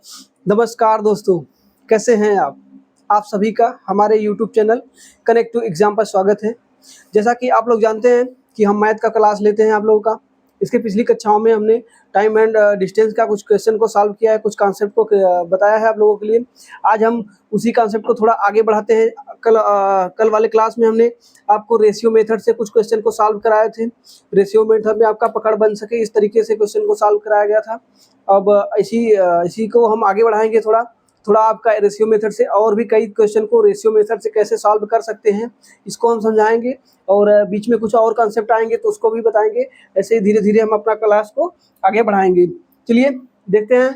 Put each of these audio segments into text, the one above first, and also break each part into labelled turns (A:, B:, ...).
A: नमस्कार दोस्तों, कैसे हैं आप? आप सभी का हमारे YouTube channel Connect to Exam पर स्वागत है। जैसा कि आप लोग जानते हैं कि हम मैथ का क्लास लेते हैं आप लोगों का। इसके पिछली कक्षाओं में हमने टाइम एंड डिस्टेंस का कुछ क्वेश्चन को सॉल्व किया है, कुछ कॉन्सेप्ट को बताया है आप लोगों के लिए। आज हम उसी कॉन्सेप्ट को थोड़ा आगे बढ़ाते हैं। कल वाले क्लास में हमने आपको रेशियो मेथड से कुछ क्वेश्चन को सॉल्व कराए थे। रेशियो मेथड में आपका पकड़ बन सके इस तरीके से क्वेश्चन को सॉल्व कराया गया था। अब इसी को हम आगे बढ़ाएंगे थोड़ा आपका रेशियो मेथड से और भी कई क्वेश्चन को रेशियो मेथड से कैसे सॉल्व कर सकते हैं, इसको हम समझाएंगे और बीच में कुछ और कॉन्सेप्ट आएंगे तो उसको भी बताएंगे। ऐसे ही धीरे धीरे हम अपना क्लास को आगे बढ़ाएंगे। चलिए देखते हैं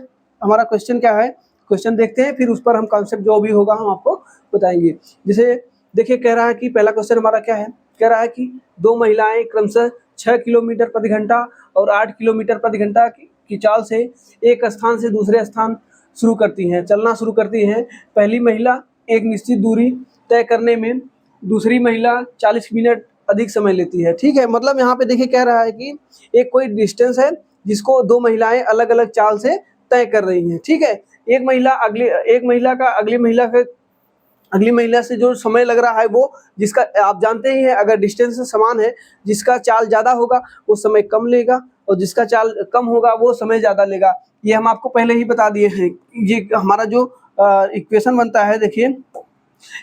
A: हमारा क्वेश्चन क्या है। क्वेश्चन देखते हैं, फिर उस पर हम कॉन्सेप्ट जो भी होगा हम आपको बताएंगे। जैसे देखिए, कह रहा है कि पहला क्वेश्चन हमारा क्या है, कह रहा है कि दो महिलाएं क्रमशः 6 किलोमीटर प्रति घंटा और 8 किलोमीटर प्रति घंटा की चाल से एक स्थान से दूसरे स्थान चलना शुरू करती हैं। पहली महिला एक निश्चित दूरी तय करने में दूसरी महिला 40 मिनट अधिक समय लेती है। ठीक है, मतलब यहाँ पे देखिए कह रहा है कि एक कोई डिस्टेंस है जिसको दो महिलाएं अलग अलग चाल से तय कर रही हैं। ठीक है, एक महिला का अगली महिला से जो समय लग रहा है वो, जिसका आप जानते ही हैं, अगर डिस्टेंस समान है, जिसका चाल ज़्यादा होगा वो समय कम लेगा और जिसका चाल कम होगा वो समय ज़्यादा लेगा। ये हम आपको पहले ही बता दिए हैं। ये हमारा जो इक्वेशन बनता है, देखिए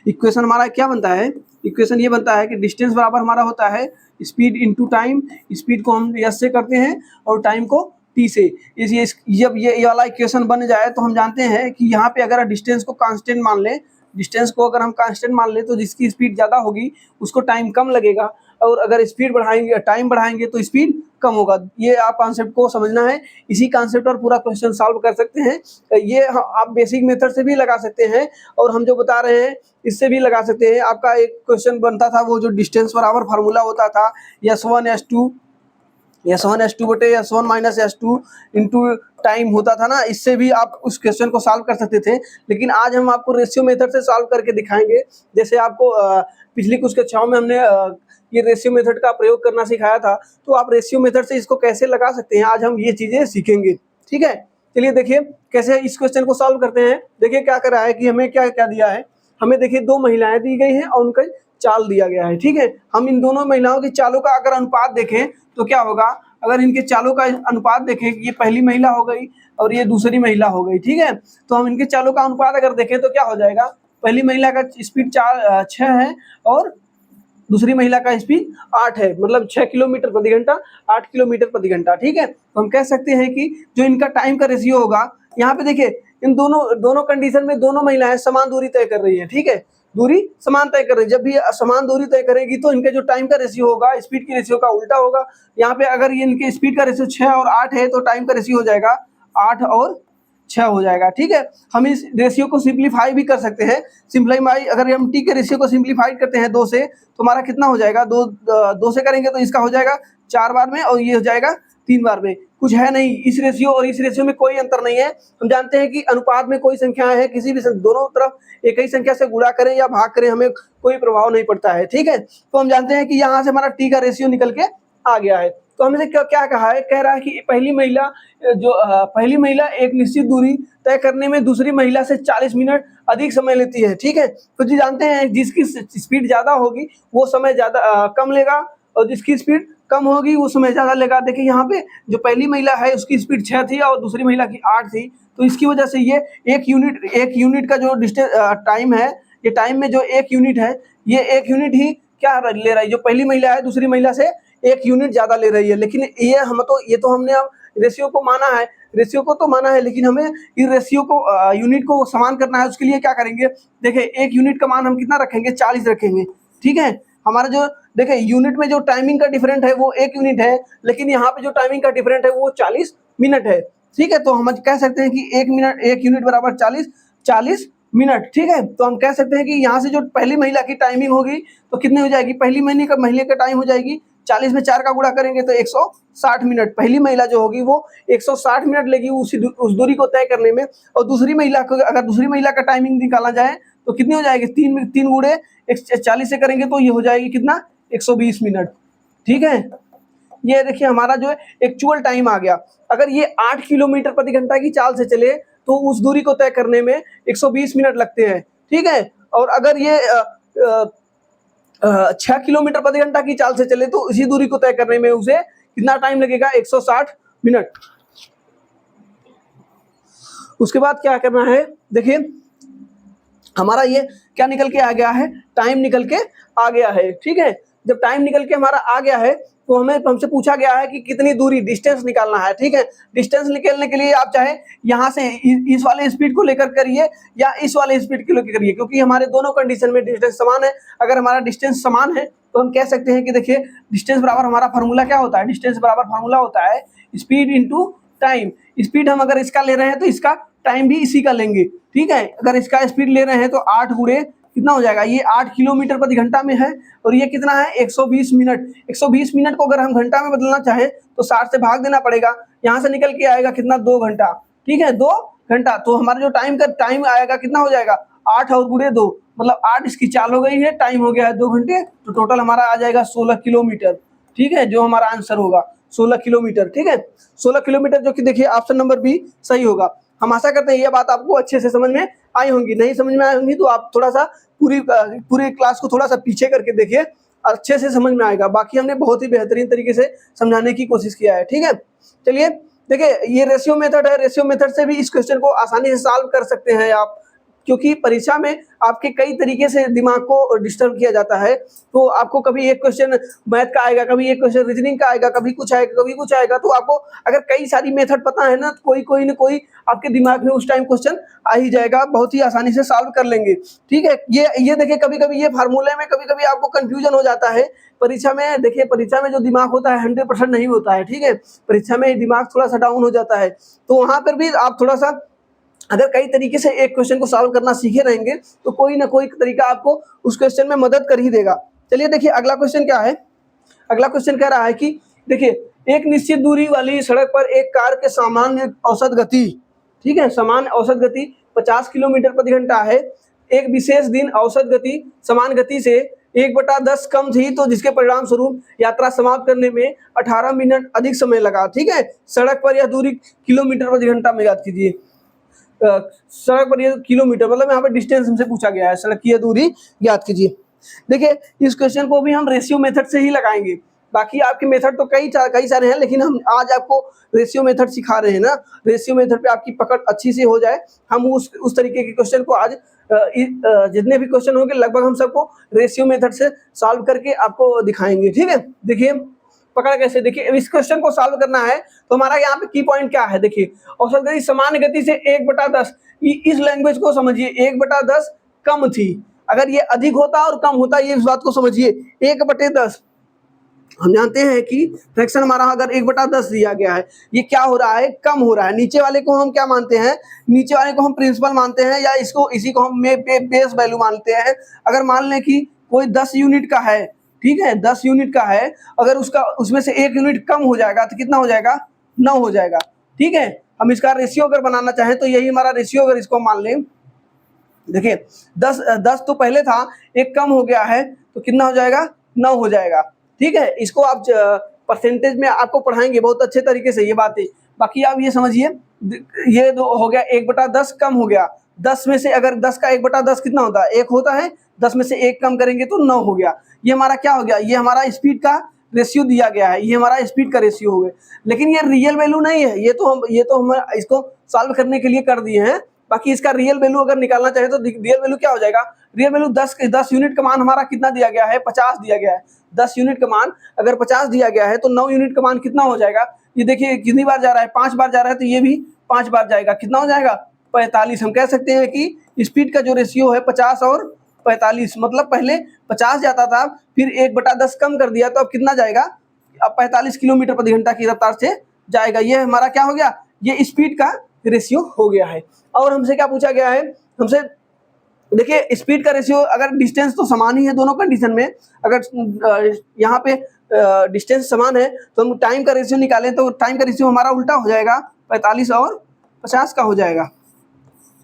A: इक्वेशन हमारा क्या बनता है, इक्वेशन ये बनता है कि डिस्टेंस बराबर हमारा होता है स्पीड इनटू टाइम। स्पीड को हम एस से करते हैं और टाइम को टी से। जब ये वाला इक्वेशन बन जाए तो हम जानते हैं कि यहाँ पे अगर डिस्टेंस को कांस्टेंट मान लें, डिस्टेंस को अगर हम कांस्टेंट मान लें तो जिसकी स्पीड ज़्यादा होगी उसको टाइम कम लगेगा, और अगर स्पीड बढ़ाएंगे टाइम बढ़ाएंगे तो स्पीड कम होगा। ये आप कॉन्सेप्ट को समझना है। इसी कॉन्सेप्ट पर पूरा क्वेश्चन सॉल्व कर सकते हैं। ये आप बेसिक मेथड से भी लगा सकते हैं और हम जो बता रहे हैं इससे भी लगा सकते हैं। आपका एक क्वेश्चन बनता था वो जो डिस्टेंस बराबर फार्मूला होता था S1 बटे S1 minus S2 into time होता था ना, इससे भी आप उस क्वेश्चन को सॉल्व कर सकते थे। लेकिन आज हम आपको रेशियो मेथड से सॉल्व करके दिखाएंगे। जैसे आपको पिछली कुछ कक्षाओं में हमने ये रेशियो मेथड का प्रयोग करना सिखाया था, तो आप रेशियो मेथड से इसको कैसे लगा सकते हैं, आज हम ये चीज़ें सीखेंगे। ठीक है, चलिए देखिए कैसे इस क्वेश्चन को सॉल्व करते हैं। देखिए क्या कर रहा है कि हमें क्या क्या दिया है। हमें देखिए दो महिलाएं दी गई हैं और उनका चाल दिया गया है। ठीक है, हम इन दोनों महिलाओं की चालों का अगर अनुपात देखें तो क्या होगा, अगर इनके चालों का अनुपात देखें, ये पहली महिला हो गई और ये दूसरी महिला हो गई। ठीक है, तो हम इनके चालों का अनुपात अगर देखें तो क्या हो जाएगा, पहली महिला का स्पीड 6 है और दूसरी महिला का स्पीड 8 है, मतलब 6 किलोमीटर प्रति घंटा 8 किलोमीटर प्रति घंटा। ठीक है, तो हम कह सकते हैं कि जो इनका टाइम का रेशियो होगा, यहाँ पे देखिए इन दोनों कंडीशन में दोनों महिलाएं समान दूरी तय कर रही है। ठीक है, दूरी समान तय कर रही है। जब भी समान दूरी तय करेगी तो इनके जो टाइम का रेशियो होगा स्पीड की रेशियो का उल्टा होगा। यहाँ पे अगर ये इनके स्पीड का रेशियो 6 और 8 है तो टाइम का रेशियो हो जाएगा 8 और 6 हो जाएगा। ठीक है, हम इस रेशियो को सिंप्लीफाई भी कर सकते हैं। सिंप्लीफाई अगर हम टी के रेशियो को सिंप्लीफाई करते हैं 2 से तो हमारा कितना हो जाएगा, 2 से करेंगे तो इसका हो जाएगा 4 बार में और ये हो जाएगा 3 बार में। कुछ है नहीं, इस रेशियो और इस रेशियो में कोई अंतर नहीं है। हम जानते हैं कि अनुपात में कोई संख्या है, किसी भी दोनों तरफ एक ही संख्या से गुणा करें या भाग करें हमें कोई प्रभाव नहीं पड़ता है। ठीक है, तो हम जानते हैं कि यहाँ से हमारा टी का रेशियो निकल के आ गया है। तो हमने क्या कहा है, कह रहा है कि पहली महिला एक निश्चित दूरी तय करने में दूसरी महिला से 40 मिनट अधिक समय लेती है। ठीक है, तो जी जानते हैं जिसकी स्पीड ज़्यादा होगी वो समय ज़्यादा कम लेगा और जिसकी स्पीड कम होगी वो समय ज़्यादा लेगा। देखिए यहाँ पे जो पहली महिला है उसकी स्पीड 6 थी और दूसरी महिला की 8 थी, तो इसकी वजह से ये एक यूनिट का जो डिस्टेंस टाइम है, ये टाइम में जो एक यूनिट है, ये एक यूनिट ही क्या ले रही है, जो पहली महिला है दूसरी महिला से 1 यूनिट ज़्यादा ले रही है। लेकिन ये तो हमने अब रेशियो को माना है, लेकिन हमें इस रेशियो को यूनिट को समान करना है। उसके लिए क्या करेंगे, देखिए 1 यूनिट का मान हम कितना रखेंगे, 40 रखेंगे। ठीक है, हमारा जो देखिए यूनिट में जो टाइमिंग का डिफरेंट है वो 1 यूनिट है, लेकिन यहाँ पे जो टाइमिंग का डिफरेंट है वो 40 मिनट है। ठीक है, तो हम कह सकते हैं कि 1 यूनिट बराबर 40 मिनट। ठीक है, तो हम कह सकते हैं कि यहाँ से जो पहली महिला की टाइमिंग होगी तो कितनी हो जाएगी, पहली महीने का टाइम हो जाएगी 40 में 4 का गुणा करेंगे तो 160 मिनट। पहली महिला जो होगी वो 160 मिनट लेगी उस दूरी को तय करने में, और दूसरी महिला को अगर दूसरी महिला का टाइमिंग निकाला जाए तो कितनी हो जाएगी, 3 गुणे 40 से करेंगे तो ये हो जाएगी कितना, 120 मिनट। ठीक है, ये देखिए हमारा जो है एक्चुअल टाइम आ गया। अगर ये 8 किलोमीटर प्रति घंटा की चाल से चले तो उस दूरी को तय करने में 120 मिनट लगते हैं, ठीक है। और अगर ये 6 किलोमीटर प्रति घंटा की चाल से चले तो इसी दूरी को तय करने में उसे कितना टाइम लगेगा, 160 मिनट। उसके बाद क्या करना है, देखिए हमारा ये क्या निकल के आ गया है, टाइम निकल के आ गया है, ठीक है। जब टाइम निकल के हमारा आ गया है तो हमसे पूछा गया है कि कितनी दूरी डिस्टेंस निकालना है, ठीक है। डिस्टेंस निकालने के लिए आप चाहे यहाँ से इस वाले स्पीड को लेकर करिए या इस वाले स्पीड को लेकर करिए, क्योंकि हमारे दोनों कंडीशन में डिस्टेंस समान है। अगर हमारा डिस्टेंस समान है तो हम कह सकते हैं कि देखिए डिस्टेंस बराबर हमारा फार्मूला क्या होता है, डिस्टेंस बराबर फार्मूला होता है स्पीड इंटू टाइम। स्पीड हम अगर इसका ले रहे हैं तो इसका टाइम भी इसी का लेंगे, ठीक है। अगर इसका स्पीड ले रहे हैं तो 8 गुणे कितना हो जाएगा, ये 8 किलोमीटर प्रति घंटा में है और ये कितना है 120 मिनट। 120 मिनट को अगर हम घंटा में बदलना चाहें तो 60 से भाग देना पड़ेगा, यहाँ से निकल के आएगा कितना 2 घंटा, ठीक है 2 घंटा। तो हमारा जो टाइम आएगा कितना हो जाएगा 8 और गुणे 2 मतलब 8 इसकी चाल हो गई है, टाइम हो गया है 2 घंटे, तो टोटल हमारा आ जाएगा 16 किलोमीटर, ठीक है, जो हमारा आंसर होगा 16 किलोमीटर, ठीक है 16 किलोमीटर, जो कि देखिए ऑप्शन नंबर बी सही होगा। हम आशा करते हैं ये बात आपको अच्छे से समझ में आई होंगी। नहीं समझ में आई होंगी तो आप थोड़ा सा पूरी क्लास को थोड़ा सा पीछे करके देखिए, अच्छे से समझ में आएगा। बाकी हमने बहुत ही बेहतरीन तरीके से समझाने की कोशिश किया है, ठीक है। चलिए देखिए ये रेशियो मेथड है, रेशियो मेथड से भी इस क्वेश्चन को आसानी से सॉल्व कर सकते हैं आप, क्योंकि परीक्षा में आपके कई तरीके से दिमाग को डिस्टर्ब किया जाता है। तो आपको कभी एक क्वेश्चन मैथ का आएगा, कभी एक क्वेश्चन रीजनिंग का आएगा, कभी कुछ आएगा, कभी कुछ आएगा। तो आपको अगर कई सारी मेथड पता है ना, तो कोई न कोई आपके दिमाग में उस टाइम क्वेश्चन आ ही जाएगा, बहुत ही आसानी से सॉल्व कर लेंगे, ठीक है। ये देखिए कभी कभी ये फार्मूले में कभी कभी आपको कंफ्यूजन हो जाता है परीक्षा में। देखिए परीक्षा में जो दिमाग होता है 100% नहीं होता है, ठीक है। परीक्षा में दिमाग थोड़ा सा डाउन हो जाता है, तो वहां पर भी आप थोड़ा सा अगर कई तरीके से एक क्वेश्चन को सॉल्व करना सीखे रहेंगे तो कोई ना कोई तरीका आपको उस क्वेश्चन में मदद कर ही देगा। चलिए देखिए अगला क्वेश्चन क्या है। अगला क्वेश्चन कह रहा है कि देखिए एक निश्चित दूरी वाली सड़क पर एक कार के सामान्य औसत गति, ठीक है, सामान्य औसत गति 50 किलोमीटर प्रति घंटा है। एक विशेष दिन औसत गति समान गति से 1/10 कम थी, तो जिसके परिणाम स्वरूप यात्रा समाप्त करने में 18 मिनट अधिक समय लगा, ठीक है। सड़क पर यह दूरी किलोमीटर प्रति घंटा में याद कीजिए। सड़क पर ये किलोमीटर मतलब यहाँ पे डिस्टेंस हमसे पूछा गया है, सड़क की ये दूरी याद कीजिए। देखिए इस क्वेश्चन को भी हम रेशियो मेथड से ही लगाएंगे। बाकी आपके मेथड तो कई सारे हैं, लेकिन हम आज आपको रेशियो मेथड सिखा रहे हैं ना, रेशियो मेथड पे आपकी पकड़ अच्छी से हो जाए। हम उस तरीके के क्वेश्चन को आज जितने भी क्वेश्चन होंगे लगभग हम सबको रेशियो मेथड से सॉल्व करके आपको दिखाएंगे, ठीक है। देखिए पकड़ कैसे, देखिए इस क्वेश्चन को सॉल्व करना है तो हमारा यहाँ पे की पॉइंट क्या है, देखिए औसत गति समान गति से 1/10, इस लैंग्वेज को समझिए 1/10 कम थी। अगर ये अधिक होता और कम होता, ये इस बात को समझिए 1/10। हम जानते हैं कि फ्रैक्शन हमारा अगर 1/10 दिया गया है, ये क्या हो रहा है, कम हो रहा है। नीचे वाले को हम क्या मानते हैं, नीचे वाले को हम प्रिंसिपल मानते हैं, या इसी को हम बेस वैल्यू मानते हैं। अगर मान लें कि कोई 10 यूनिट का है, ठीक है 10 यूनिट का है, अगर उसमें से 1 यूनिट कम हो जाएगा तो कितना हो जाएगा, 9 हो जाएगा, ठीक है। हम इसका रेशियो अगर बनाना चाहें तो यही हमारा रेशियो, अगर इसको मान लें, देखिए 10 तो पहले था, 1 कम हो गया है तो कितना हो जाएगा, 9 हो जाएगा, ठीक है। इसको आप परसेंटेज में आपको पढ़ाएंगे बहुत अच्छे तरीके से ये बातें। बाकी आप ये समझिए, ये हो गया 1/10 कम हो गया। 10 में से अगर 10 का 1/10 कितना होता है, 1 होता है। 10 में से 1 कम करेंगे तो 9 हो गया। ये हमारा क्या हो गया, ये हमारा स्पीड का रेशियो दिया गया है, ये हमारा स्पीड का रेशियो हो गया। लेकिन ये रियल वैल्यू नहीं है, ये तो हम इसको सॉल्व करने के लिए कर दिए हैं। बाकी इसका रियल वैल्यू अगर निकालना चाहे तो रियल वैल्यू क्या हो जाएगा, रियल वैल्यू 10 यूनिट का मान हमारा कितना दिया गया है, 50 दिया गया है। 10 यूनिट का मान अगर 50 दिया गया है तो 9 यूनिट का मान कितना हो जाएगा, ये देखिए कितनी बार जा रहा है, 5 बार जा रहा है, तो ये भी 5 बार जाएगा, कितना हो जाएगा 45। हम कह सकते हैं कि स्पीड का जो रेशियो है 50 और 45, मतलब पहले 50 जाता था, फिर 1/10 कम कर दिया तो अब कितना जाएगा, अब 45 किलोमीटर प्रति घंटा की रफ्तार से जाएगा। ये हमारा क्या हो गया, ये स्पीड का रेशियो हो गया है। और हमसे क्या पूछा गया है, हमसे देखिए स्पीड का रेशियो, अगर डिस्टेंस तो समान ही है दोनों कंडीशन में, अगर यहाँ पे डिस्टेंस समान है तो हम टाइम का रेशियो निकालें तो टाइम का रेशियो हमारा उल्टा हो जाएगा, 45 और 50 का हो जाएगा।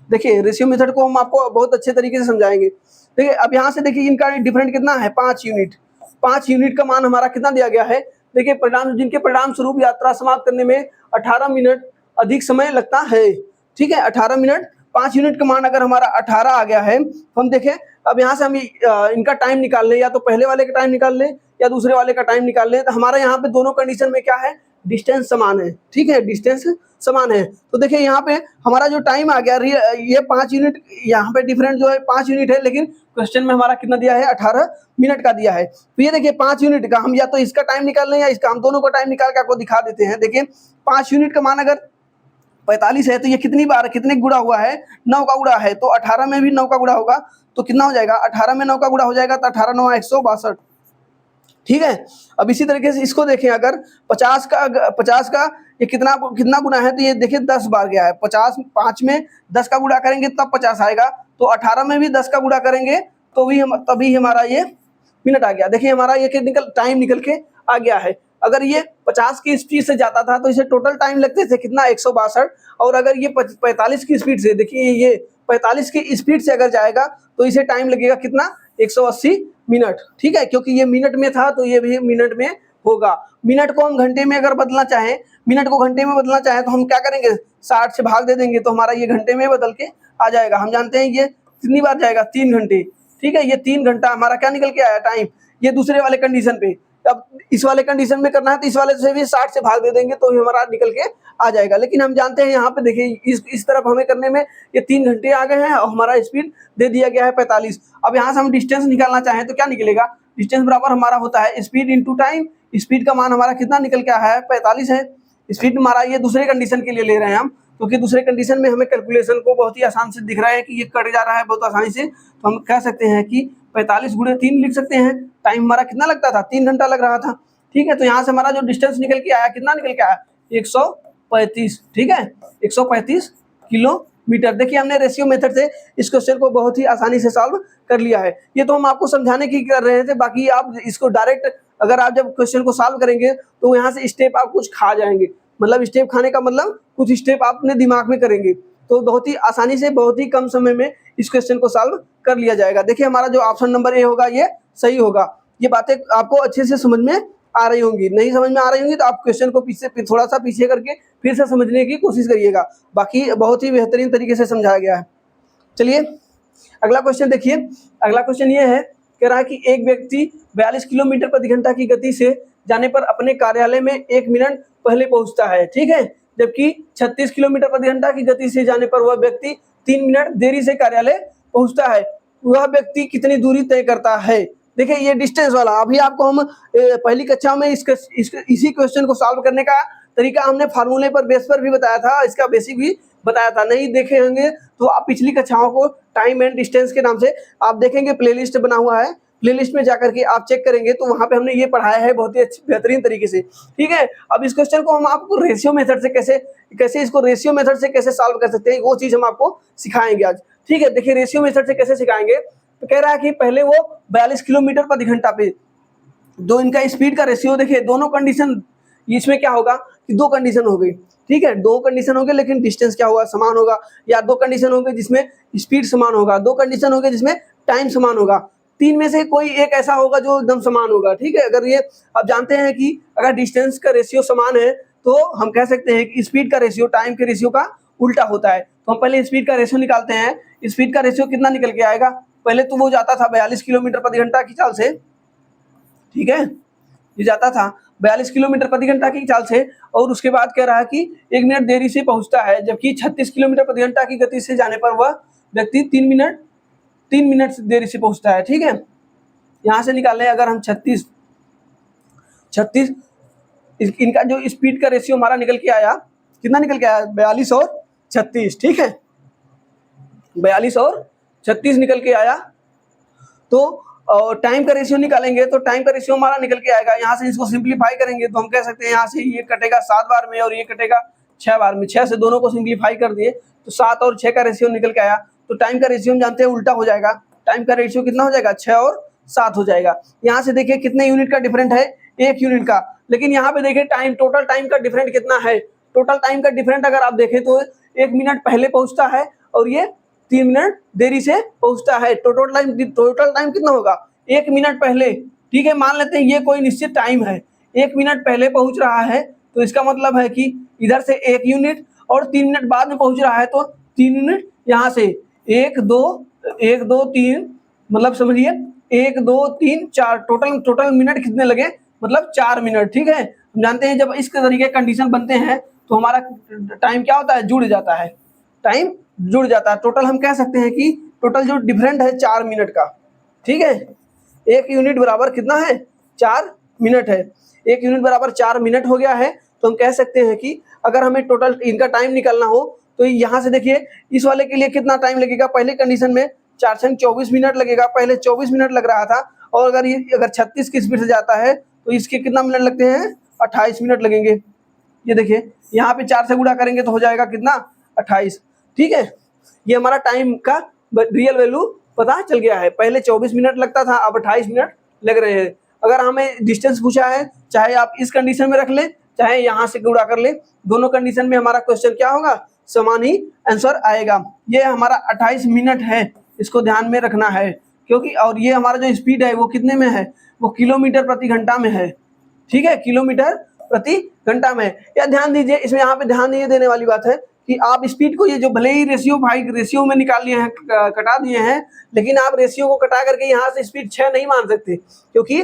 A: देखिए रेशियो मेथड को हम आपको बहुत अच्छे तरीके से समझाएंगे। देखिए अब यहाँ से देखिए इनका डिफरेंट कितना है, 5 यूनिट। 5 यूनिट का मान हमारा कितना दिया गया है, देखिए जिनके परिणाम स्वरूप यात्रा समाप्त करने में 18 मिनट अधिक समय लगता है। ठीक है 18 मिनट 5 यूनिट का मान अगर हमारा 18 आ गया है, तो हम देखें अब यहाँ से हम इनका टाइम निकाल लें, या तो पहले वाले का टाइम निकाल लें या दूसरे वाले का टाइम निकाल लें। तो हमारा यहाँ पे दोनों कंडीशन में क्या है, डिस्टेंस समान है, ठीक है डिस्टेंस समान है। तो देखिए यहाँ पे हमारा जो टाइम आ गया ये 5 यूनिट, यहाँ पे डिफरेंट जो है 5 यूनिट है, लेकिन क्वेश्चन में हमारा कितना दिया है 18 मिनट का दिया है। तो ये देखिए 5 यूनिट का हम या तो इसका टाइम निकाल लें या इसका, हम दोनों का टाइम निकाल के आपको दिखा देते हैं। देखिए 5 यूनिट का मान अगर 45 है तो ये कितनी बार कितने गुणा हुआ है, 9 का गुणा है। तो 18 में भी 9 का गुणा होगा तो कितना हो जाएगा, 18 में 9 का गुणा हो जाएगा तो 18 9 162, ठीक है। अब इसी तरीके से इसको देखें, अगर 50 का ये कितना कितना गुना है, तो ये देखिए 10 बार गया है। 50 5 में 10 का गुणा करेंगे तब 50 आएगा, तो 18 में भी 10 का गुणा करेंगे तो तभी हमारा ये मिनट आ गया। देखिए हमारा ये टाइम निकल के आ गया है। अगर ये 50 की स्पीड से जाता था तो इसे टोटल टाइम लगते थे कितना 162, और अगर ये 45 की स्पीड से, देखिए ये 45 की स्पीड से अगर जाएगा तो इसे टाइम लगेगा कितना 180 मिनट, ठीक है। क्योंकि ये मिनट में था तो ये भी मिनट में होगा। मिनट को हम घंटे में अगर बदलना चाहें, मिनट को घंटे में बदलना चाहें तो हम क्या करेंगे, 60 से भाग दे देंगे तो हमारा ये घंटे में बदल के आ जाएगा। हम जानते हैं ये कितनी बार जाएगा, 3 घंटे, ठीक है। ये 3 घंटा हमारा क्या निकल के आया टाइम, ये दूसरे वाले कंडीशन पे। अब इस वाले कंडीशन में करना है तो इस वाले से भी 60 से भाग दे देंगे तो हमारा निकल के आ जाएगा। लेकिन हम जानते हैं यहाँ पे देखिए इस तरफ हमें करने में ये 3 घंटे आ गए हैं और हमारा स्पीड दे दिया गया है 45। अब यहाँ से हम डिस्टेंस निकालना चाहें तो क्या निकलेगा, डिस्टेंस बराबर हमारा होता है स्पीड इंटू टाइम। स्पीड का मान हमारा कितना निकल के आया है 45 है। स्पीड हमारा ये दूसरे कंडीशन के लिए ले रहे हैं हम, क्योंकि दूसरे कंडीशन में हमें कैलकुलेशन को बहुत ही आसान से दिख रहा है कि ये कट जा रहा है बहुत आसानी से। तो हम कह सकते हैं कि 45 गुणे 3 लिख सकते हैं। टाइम हमारा कितना लगता था, 3 घंटा लग रहा था, ठीक है। तो यहाँ से हमारा जो डिस्टेंस निकल के आया कितना निकल के आया 135, ठीक है 135 किलोमीटर। देखिए हमने रेशियो मेथड से इस क्वेश्चन को बहुत ही आसानी से सॉल्व कर लिया है। ये तो हम आपको समझाने की कर रहे थे, बाकी आप इसको डायरेक्ट अगर आप जब क्वेश्चन को सॉल्व करेंगे तो यहाँ से स्टेप आप कुछ खा जाएंगे। मतलब स्टेप खाने का मतलब कुछ स्टेप आप अपने दिमाग में करेंगे तो बहुत ही आसानी से बहुत ही कम समय में इस क्वेश्चन को सॉल्व कर लिया जाएगा। देखिए हमारा जो ऑप्शन नंबर ए होगा ये सही होगा। ये बातें आपको अच्छे से समझ में आ रही होंगी, नहीं समझ में आ रही होंगी तो आप क्वेश्चन को थोड़ा सा पीछे करके फिर से समझने की कोशिश करिएगा। बाकी बहुत ही बेहतरीन तरीके से समझाया गया है। चलिए अगला क्वेश्चन देखिए। अगला क्वेश्चन ये है, कह रहा है कि एक व्यक्ति 42 किलोमीटर प्रति घंटा की गति से जाने पर अपने कार्यालय में 1 मिनट पहले पहुंचता है, ठीक है। जबकि 36 किलोमीटर प्रति घंटा की गति से जाने पर वह व्यक्ति 3 मिनट देरी से कार्यालय पहुंचता है। वह व्यक्ति कितनी दूरी तय करता है। देखिए ये डिस्टेंस वाला अभी आपको हम पहली कक्षा में इसी क्वेश्चन को सॉल्व करने का तरीका हमने फार्मूले पर बेस पर भी बताया था, इसका बेसिक भी बताया था। नहीं देखे होंगे तो आप पिछली कक्षाओं को टाइम एंड डिस्टेंस के नाम से आप देखेंगे, प्लेलिस्ट बना हुआ है, प्लेलिस्ट में जाकर के आप चेक करेंगे तो वहां पे हमने ये पढ़ाया है बहुत ही अच्छी बेहतरीन तरीके से, ठीक है। अब इस क्वेश्चन को हम आपको रेशियो मेथड से कैसे इसको रेशियो मेथड से कैसे सॉल्व कर सकते हैं वो चीज हम आपको सिखाएंगे आज, ठीक है। देखिए रेशियो मेथड से कैसे सिखाएंगे, तो कह रहा है कि पहले वो 42 किलोमीटर प्रति घंटा पे दो इनका स्पीड का रेशियो, देखिए दोनों कंडीशन इसमें क्या होगा कि 2 कंडीशन हो गई, ठीक है। 2 कंडीशन हो गए लेकिन डिस्टेंस क्या होगा समान होगा, या 2 कंडीशन हो गए जिसमें स्पीड समान होगा, 2 कंडीशन हो गए जिसमें टाइम समान होगा। 3 में से कोई एक ऐसा होगा जो एकदम समान होगा, ठीक है। अगर ये आप जानते हैं कि अगर डिस्टेंस का रेशियो समान है तो हम कह सकते हैं कि स्पीड का रेशियो टाइम के रेशियो का उल्टा होता है। तो हम पहले स्पीड का रेशियो निकालते हैं। स्पीड का रेशियो कितना निकल के आएगा, पहले तो वो जाता था 42 किलोमीटर प्रति घंटा की चाल से, ठीक है। ये जाता था 42 किलोमीटर प्रति घंटा की चाल से, और उसके बाद कह रहा है कि 1 मिनट देरी से पहुंचता है। जबकि 36 किलोमीटर प्रति घंटा की गति से जाने पर वह व्यक्ति 3 मिनट देरी से पहुंचता है, ठीक है। यहाँ से निकाल लें अगर हम 36 इनका जो स्पीड का रेशियो हमारा निकल के आया, कितना निकल के आया 42 और 36, ठीक है। 42 और 36 निकल के आया। तो टाइम का रेशियो निकालेंगे तो टाइम का रेशियो हमारा निकल के आएगा। यहाँ से इसको सिंप्लीफाई करेंगे तो हम कह सकते हैं यहाँ से ये कटेगा 7 बार में और ये कटेगा 6 बार में। 6 से दोनों को सिंप्लीफाई कर दिए तो 7 और 6 का रेशियो निकल के आया। तो टाइम का रेशियो हम जानते हैं उल्टा हो जाएगा। टाइम का रेशियो कितना हो जाएगा 6 और 7 हो जाएगा। यहाँ से देखिए कितने यूनिट का डिफरेंट है, 1 यूनिट का। लेकिन यहाँ पे देखिए टोटल टाइम का डिफरेंट कितना है। टोटल टाइम का डिफरेंट अगर आप देखें तो 1 मिनट पहले पहुंचता है और ये 3 मिनट देरी से पहुंचता है। टोटल टाइम कितना होगा 1 मिनट पहले, ठीक है। मान लेते हैं ये कोई निश्चित टाइम है, 1 मिनट पहले पहुंच रहा है तो इसका मतलब है कि इधर से 1 यूनिट और 3 मिनट बाद में पहुंच रहा है तो 3 मिनट यहाँ से 1 2 3 मतलब समझिए 1 2 3 4 टोटल मिनट कितने लगे, मतलब 4 मिनट। ठीक है, हम जानते हैं जब इस तरीके के कंडीशन बनते हैं तो हमारा टाइम क्या होता है, जुड़ जाता है, टाइम जुड़ जाता है। टोटल हम कह सकते हैं कि टोटल जो डिफरेंट है 4 मिनट का। ठीक है, 1 यूनिट बराबर कितना है, 4 मिनट है। 1 यूनिट बराबर 4 मिनट हो गया है। तो हम कह सकते हैं कि अगर हमें टोटल इनका टाइम निकालना हो तो यहाँ से देखिए इस वाले के लिए कितना टाइम लगेगा, पहले कंडीशन में 4 से 24 मिनट लगेगा, पहले 24 मिनट लग रहा था। और अगर 36 की स्पीड से जाता है तो इसके कितना मिनट लगते हैं, 28 मिनट लगेंगे। ये देखिए यहाँ पे 4 से गुणा करेंगे तो हो जाएगा कितना, 28। ठीक है, ये हमारा टाइम का रियल वैल्यू पता चल गया है। पहले 24 मिनट लगता था, अब 28 मिनट लग रहे हैं। अगर हमें डिस्टेंस पूछा है, चाहे आप इस कंडीशन में रख लें चाहे यहाँ से गुणा कर ले, दोनों कंडीशन में हमारा क्वेश्चन क्या होगा, समान ही आंसर आएगा। ये हमारा 28 मिनट है, इसको ध्यान में रखना है क्योंकि, और ये हमारा जो स्पीड है वो कितने में है, वो किलोमीटर प्रति घंटा में है। ठीक है, किलोमीटर प्रति घंटा में। या ध्यान दीजिए इसमें, यहाँ पे ध्यान ये देने वाली बात है कि आप स्पीड को ये जो भले ही रेशियो में निकाल लिए हैं, कटा दिए हैं, लेकिन आप रेशियो को कटा करके यहाँ से स्पीड 6 नहीं मान सकते क्योंकि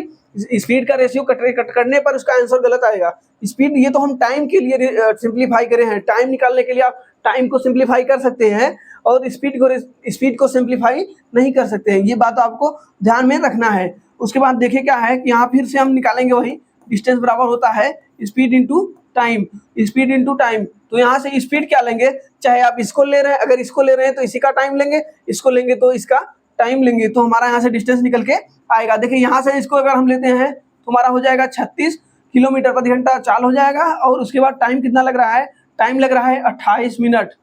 A: स्पीड का रेशियो कट करने पर उसका आंसर गलत आएगा। स्पीड ये तो हम टाइम के लिए सिंप्लीफाई करे हैं, टाइम निकालने के लिए आप टाइम को सिंप्लीफाई कर सकते हैं और स्पीड को सिंप्लीफाई नहीं कर सकते हैं। ये बात आपको ध्यान में रखना है। उसके बाद देखिए क्या है कि यहाँ फिर से हम निकालेंगे वही, डिस्टेंस बराबर होता है speed into time, speed into time. तो यहाँ से स्पीड क्या लेंगे, चाहे आप इसको ले रहे हैं, अगर इसको ले रहे हैं तो इसी का टाइम लेंगे, इसको लेंगे तो इसका टाइम लेंगे, तो हमारा यहाँ से डिस्टेंस निकल के आएगा। देखिए यहाँ से इसको अगर हम लेते हैं तो हमारा हो जाएगा 36 किलोमीटर प्रति घंटा चाल हो जाएगा। और उसके बाद टाइम कितना लग रहा है, टाइम लग रहा है 28 मिनट।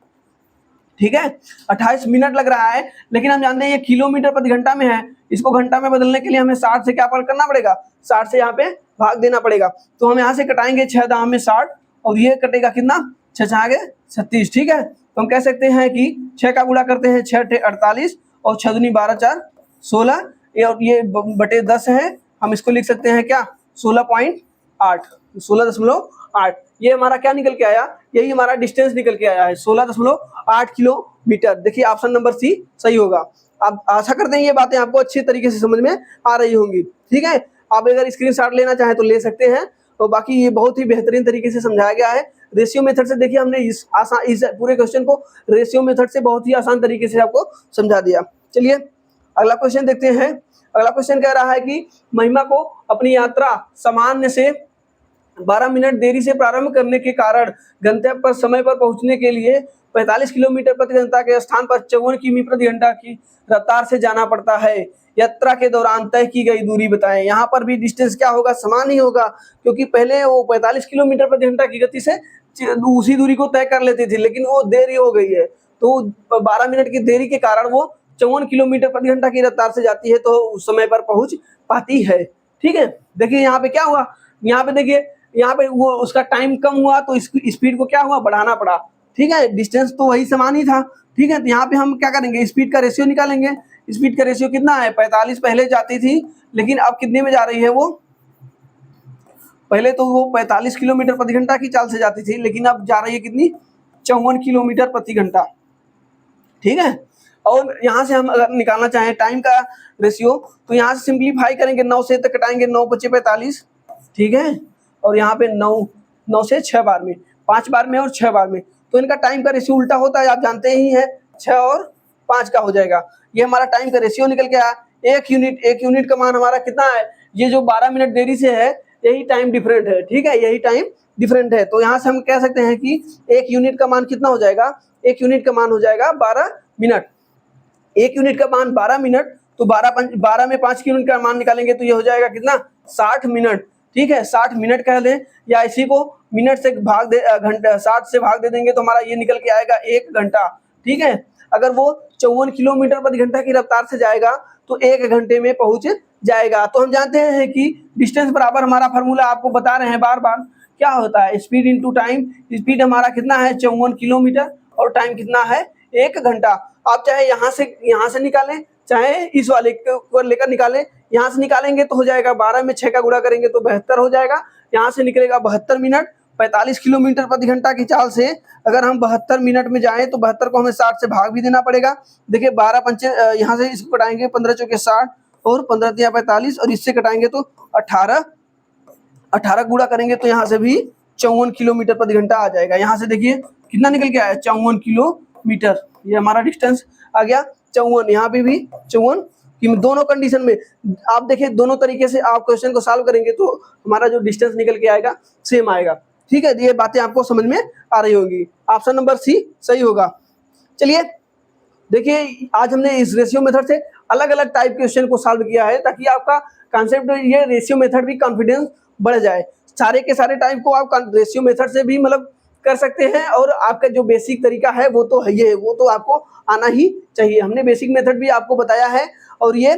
A: ठीक है, 28 मिनट लग रहा है, लेकिन हम जानते हैं ये किलोमीटर प्रति घंटा में है, इसको घंटा में बदलने के लिए हमें 60 से क्या करना पड़ेगा, 60 से यहाँ पे भाग देना पड़ेगा। तो हम यहाँ से कटाएंगे 6 दाम में 60 और ये कटेगा कितना, 6 आगे 36। ठीक है, तो हम कह सकते हैं कि 6 का गुणा करते हैं 6 48 और 6 दूनी 12 4 16, और ये बटे 10 है, हम इसको लिख सकते हैं क्या, 16.8, 16.8। ये हमारा क्या निकल के आया, यही हमारा डिस्टेंस निकल के आया है 16.8 किलोमीटर। देखिए ऑप्शन नंबर सी सही होगा। आप आशा करते हैं ये बातें आपको अच्छी तरीके से समझ में आ रही होंगी। ठीक है, आप अगर स्क्रीनशॉट लेना चाहें तो ले सकते हैं, और बाकी ये बहुत ही बेहतरीन तरीके से समझाया गया है। रेशियो मेथड से देखिए हमने इस पूरे क्वेश्चन को रेशियो मेथड से बहुत ही आसान तरीके से आपको समझा दिया। चलिए अगला क्वेश्चन देखते हैं। अगला क्वेश्चन कह रहा है कि महिमा को अपनी यात्रा सामान्य से 12 मिनट देरी से प्रारंभ करने के कारण गंतव्य पर समय पर पहुंचने के लिए 45 किलोमीटर प्रति घंटा के स्थान पर 54 किमी प्रति घंटा की रफ्तार से जाना पड़ता है। यात्रा के दौरान तय की गई दूरी बताएं। यहाँ पर भी डिस्टेंस क्या होगा, समान ही होगा, क्योंकि पहले वो 45 किलोमीटर प्रति घंटा की गति से उसी दूरी को तय कर लेती थी, लेकिन वो देरी हो गई है, तो 12 मिनट की देरी के कारण वो 54 किलोमीटर प्रति घंटा की रफ्तार से जाती है, तो उस समय पर पहुंच पाती है। ठीक है, देखिए यहाँ पे क्या हुआ, यहाँ पे देखिए यहाँ पे वो उसका टाइम कम हुआ तो स्पीड को क्या हुआ, बढ़ाना पड़ा। ठीक है, डिस्टेंस तो वही समान ही था। ठीक है, तो यहाँ पे हम क्या करेंगे, स्पीड का रेशियो निकालेंगे। स्पीड का रेशियो कितना है, 45 पहले जाती थी, लेकिन अब कितने में जा रही है वो, पहले तो वो 45 किलोमीटर प्रति घंटा की चाल से जाती थी, लेकिन अब जा रही है कितनी, 54 किलोमीटर प्रति घंटा। ठीक है, और यहाँ से हम अगर निकालना चाहें टाइम का रेशियो तो यहाँ से सिंप्लीफाई करेंगे, 9 से तक कटाएंगे, 9 बचे 45। ठीक है, और यहाँ पे 9 से 6 बार में, 5 बार में और 6 बार में, तो इनका टाइम का रेशियो उल्टा होता है, आप जानते ही हैं, 6 और 5 का हो जाएगा। ये हमारा टाइम का रेशियो निकल के आया। एक यूनिट का मान हमारा कितना है, ये जो 12 मिनट देरी से है यही टाइम डिफरेंट है। ठीक है, यही टाइम डिफरेंट है, तो यहाँ से हम कह सकते हैं कि 1 यूनिट का मान कितना हो जाएगा, 1 यूनिट का मान हो जाएगा 12 मिनट। 1 यूनिट का मान 12 मिनट, तो 12 में 5 यूनिट का मान निकालेंगे तो ये हो जाएगा कितना, 60 मिनट। ठीक है, 60 मिनट कह लें, या इसी को मिनट से भाग दे, घंटा 60 से भाग दे देंगे तो हमारा ये निकल के आएगा 1 घंटा। ठीक है, अगर वो 54 किलोमीटर प्रति घंटा की रफ्तार से जाएगा तो 1 घंटे में पहुंच जाएगा। तो हम जानते हैं कि डिस्टेंस बराबर, हमारा फार्मूला आपको बता रहे हैं बार बार, क्या होता है, स्पीड इंटू टाइम। स्पीड हमारा कितना है, 54 किलोमीटर, और टाइम कितना है, 1 घंटा। आप चाहे यहाँ से निकालें, चाहे इस वाले को लेकर निकालें। यहाँ से निकालेंगे तो हो जाएगा 12 में 6 का गुणा करेंगे तो 72 हो जाएगा, यहाँ से निकलेगा 72 मिनट, 45 किलोमीटर प्रति घंटा की चाल से अगर हम 72 मिनट में जाएं तो 72 को हमें 60 से भाग भी देना पड़ेगा। देखिए 12 पंचे यहाँ से इसको कटाएंगे, 15 चौके 60 और 15 तिया 45 और इससे कटाएंगे तो 18 गुणा करेंगे तो यहाँ से भी 54 किलोमीटर प्रति घंटा आ जाएगा। यहाँ से देखिए कितना निकल के आया, 54 किलोमीटर। ये हमारा डिस्टेंस आ गया 54। यहाँ पे भी 54 कि दोनों कंडीशन में आप देखिए दोनों तरीके से आप क्वेश्चन को सॉल्व करेंगे तो हमारा जो डिस्टेंस निकल के आएगा सेम आएगा। ठीक है, ये बातें आपको समझ में आ रही होंगी। ऑप्शन नंबर सी सही होगा। चलिए देखिए आज हमने इस रेशियो मेथड से अलग अलग टाइप के क्वेश्चन को सॉल्व किया है ताकि आपका कॉन्सेप्ट ये रेशियो मेथड भी कॉन्फिडेंस बढ़ जाए। सारे के सारे टाइप को आप रेशियो मेथड से भी मतलब कर सकते हैं और आपका जो बेसिक तरीका है वो तो है, ये वो तो आपको आना ही चाहिए। हमने बेसिक मेथड भी आपको बताया है और ये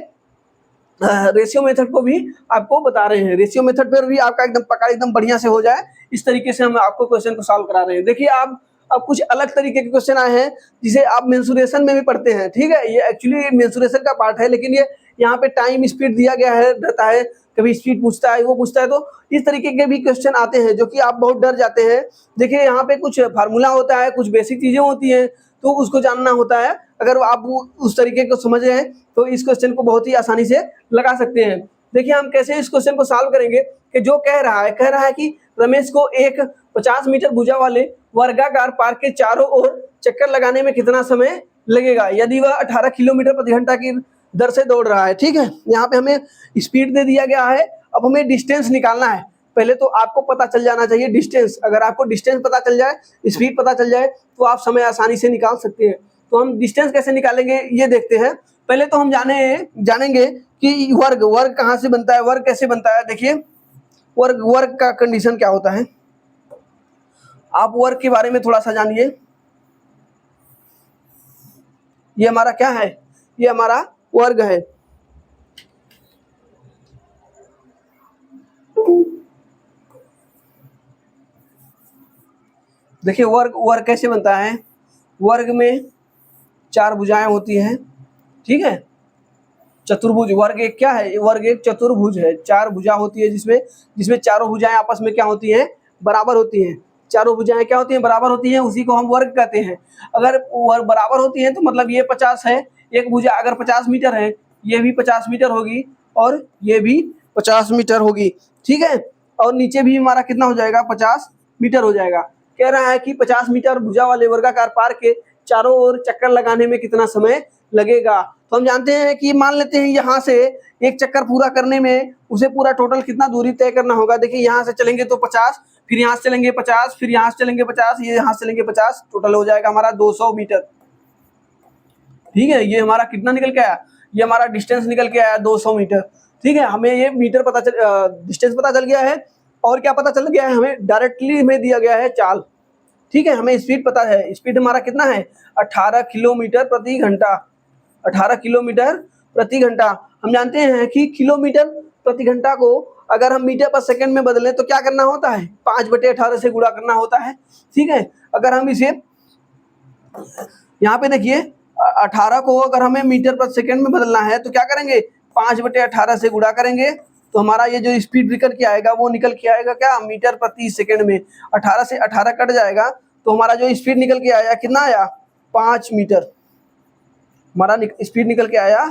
A: रेशियो मेथड को भी आपको बता रहे हैं। रेशियो मेथड पर भी आपका एकदम पकड़ एकदम बढ़िया से हो जाए इस तरीके से हम आपको क्वेश्चन को सॉल्व करा रहे हैं। देखिए आप अब कुछ अलग तरीके के क्वेश्चन आए हैं जिसे आप मेंसुरेशन में भी पढ़ते हैं। ठीक है, ये एक्चुअली मेंसुरेशन का पार्ट है लेकिन ये यहाँ पे टाइम स्पीड दिया गया है, रहता है, कभी स्पीड पूछता है, वो पूछता है, तो इस तरीके के भी क्वेश्चन आते हैं जो कि आप बहुत डर जाते हैं। देखिए यहाँ पे कुछ फार्मूला होता है, कुछ बेसिक चीजें होती हैं तो उसको जानना होता है। अगर आप उस तरीके को समझ रहे हैं तो इस क्वेश्चन को बहुत ही आसानी से लगा सकते हैं। देखिए हम कैसे इस क्वेश्चन को सॉल्व करेंगे कि जो कह रहा है कि रमेश को एक 50 मीटर भुजा वाले वर्गाकार पार्क के चारों ओर चक्कर लगाने में कितना समय लगेगा यदि वह 18 किलोमीटर प्रति घंटा की दर से दौड़ रहा है। ठीक है, यहाँ पे हमें स्पीड दे दिया गया है, अब हमें डिस्टेंस निकालना है। पहले तो आपको पता चल जाना चाहिए डिस्टेंस। अगर आपको डिस्टेंस पता चल जाए, स्पीड पता चल जाए तो आप समय आसानी से निकाल सकते हैं। तो हम डिस्टेंस कैसे निकालेंगे ये देखते हैं। पहले तो हम जानेंगे कि वर्ग कहाँ से बनता है, वर्ग कैसे बनता है। देखिए वर्ग का कंडीशन क्या होता है, आप वर्ग के बारे में थोड़ा सा जानिए। ये हमारा क्या है, ये हमारा वर्ग है। देखिए वर्ग कैसे बनता है। वर्ग में 4 भुजाएं होती हैं। ठीक है, चतुर्भुज वर्ग एक क्या है, वर्ग एक चतुर्भुज है। 4 भुजा होती है जिसमें चारों भुजाएं आपस में क्या होती हैं, बराबर होती हैं। चारों भुजाएं क्या होती हैं, बराबर होती हैं, उसी को हम वर्ग कहते हैं। अगर वर्ग बराबर होती हैं तो मतलब ये 50 है, एक भुजा अगर 50 मीटर है ये भी 50 मीटर होगी और ये भी 50 मीटर होगी। ठीक है, और नीचे भी हमारा कितना हो जाएगा, 50 मीटर हो जाएगा। कह रहा है कि 50 मीटर भुजा वाले वर्गाकार पार्क के चारों ओर चक्कर लगाने में कितना समय लगेगा। तो हम जानते हैं कि मान लेते हैं यहाँ से एक चक्कर पूरा करने में उसे पूरा टोटल कितना दूरी तय करना होगा। देखिए यहाँ से चलेंगे तो 50, फिर यहाँ से चलेंगे 50, फिर यहाँ से चलेंगे 50, ये यहाँ से चलेंगे 50, टोटल हो जाएगा हमारा 200 मीटर। ठीक है, ये हमारा कितना निकल के आया, ये हमारा डिस्टेंस निकल के आया 200 मीटर। ठीक है, हमें ये मीटर पता चल डिस्टेंस पता चल गया है और क्या पता चल गया है, हमें डायरेक्टली हमें दिया गया है चाल। ठीक है, हमें स्पीड पता है, स्पीड हमारा कितना है 18 किलोमीटर प्रति घंटा। 18 किलोमीटर प्रति घंटा। हम जानते हैं कि किलोमीटर प्रति घंटा को अगर हम मीटर पर सेकंड में बदलें तो क्या करना होता है, 5/18 से गुणा करना होता है। ठीक है, अगर हम इसे यहाँ पे देखिए 18 को अगर हमें मीटर पर सेकंड में बदलना है तो क्या करेंगे, 5/18 से गुणा करेंगे तो हमारा ये जो स्पीड निकल के आएगा वो निकल के आएगा क्या, मीटर प्रति सेकंड में। 18 से 18 कट जाएगा तो हमारा जो स्पीड निकल के आया कितना आया, 5 मीटर। हमारा स्पीड निकल के आया